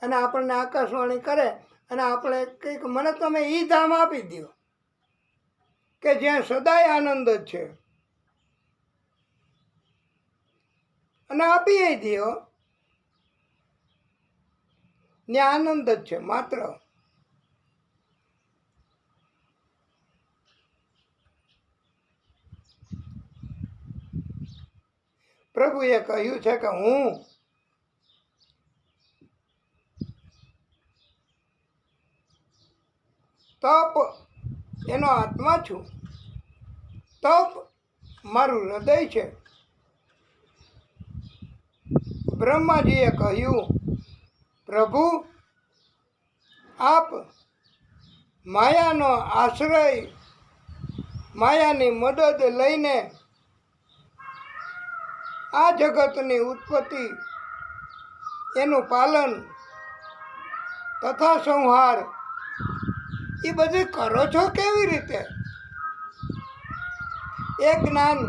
અને આપણને આકાશવાણી કરે અને આપણે કંઈક મને તમે એ ધામ આપી દો કે જ્યાં સદાય આનંદ જ છે, અને આપી દો ત્યાં આનંદ જ છે માત્ર. પ્રભુએ કહ્યું છે કે હું તપ એનો આત્મા છું. તપ મારું હૃદય છે. બ્રહ્માજીએ કહ્યું, પ્રભુ આપ માયાનો આશ્રય, માયાની મદદ લઈને આ જગતની ઉત્પત્તિ, એનું પાલન તથા સંહાર એ બધું કરો છો કેવી રીતે? એ જ્ઞાન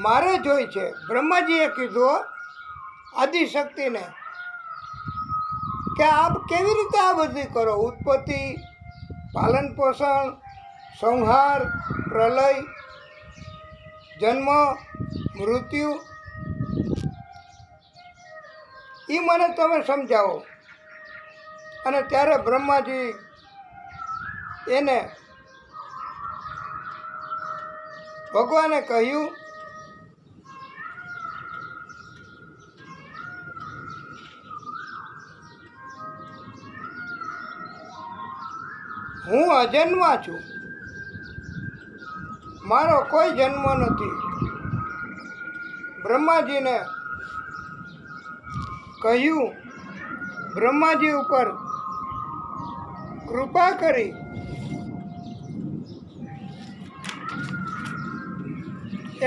મારે જોઈ છે. બ્રહ્માજીએ કીધું આદિશક્તિને કે આપ કેવી રીતે આ બધી કરો? ઉત્પત્તિ, પાલન પોષણ, સંહાર, પ્રલય, જન્મ, મૃત્યુ, એ મને તમે સમજાવો. અને ત્યારે બ્રહ્માજી એને ભગવાને કહ્યું, હું અજન્મા છું, મારો કોઈ જન્મ નથી. બ્રહ્માજીને કહ્યું, બ્રહ્માજી ઉપર કૃપા કરી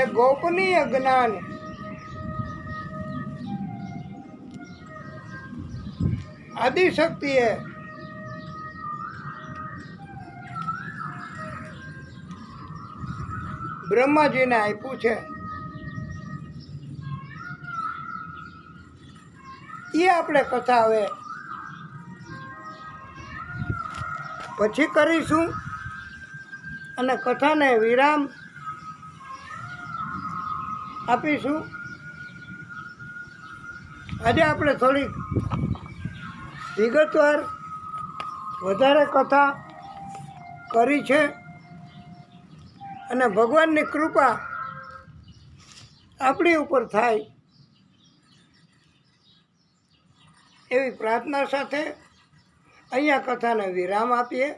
એ ગોપનીય જ્ઞાન આદિશક્તિએ બ્રહ્માજીને આપ્યું છે. એ આપણે કથા હવે પછી કરીશું અને કથાને વિરામ આપીશું. આજે આપણે થોડીક વિગતવાર વધારે કથા કરી છે અને ભગવાનની કૃપા આપણી ઉપર થાય એવી પ્રાર્થના સાથે અહીંયા કથાને વિરામ આપીએ.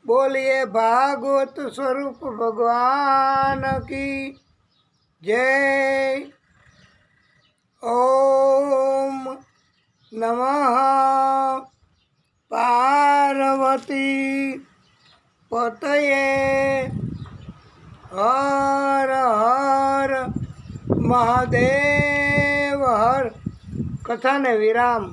બોલીએ ભાગવત સ્વરૂપ ભગવાન કી જય. ઓમ નમઃ પાર્વતી પતયે હર હર મહાદેવ હર. કથાને વિરામ.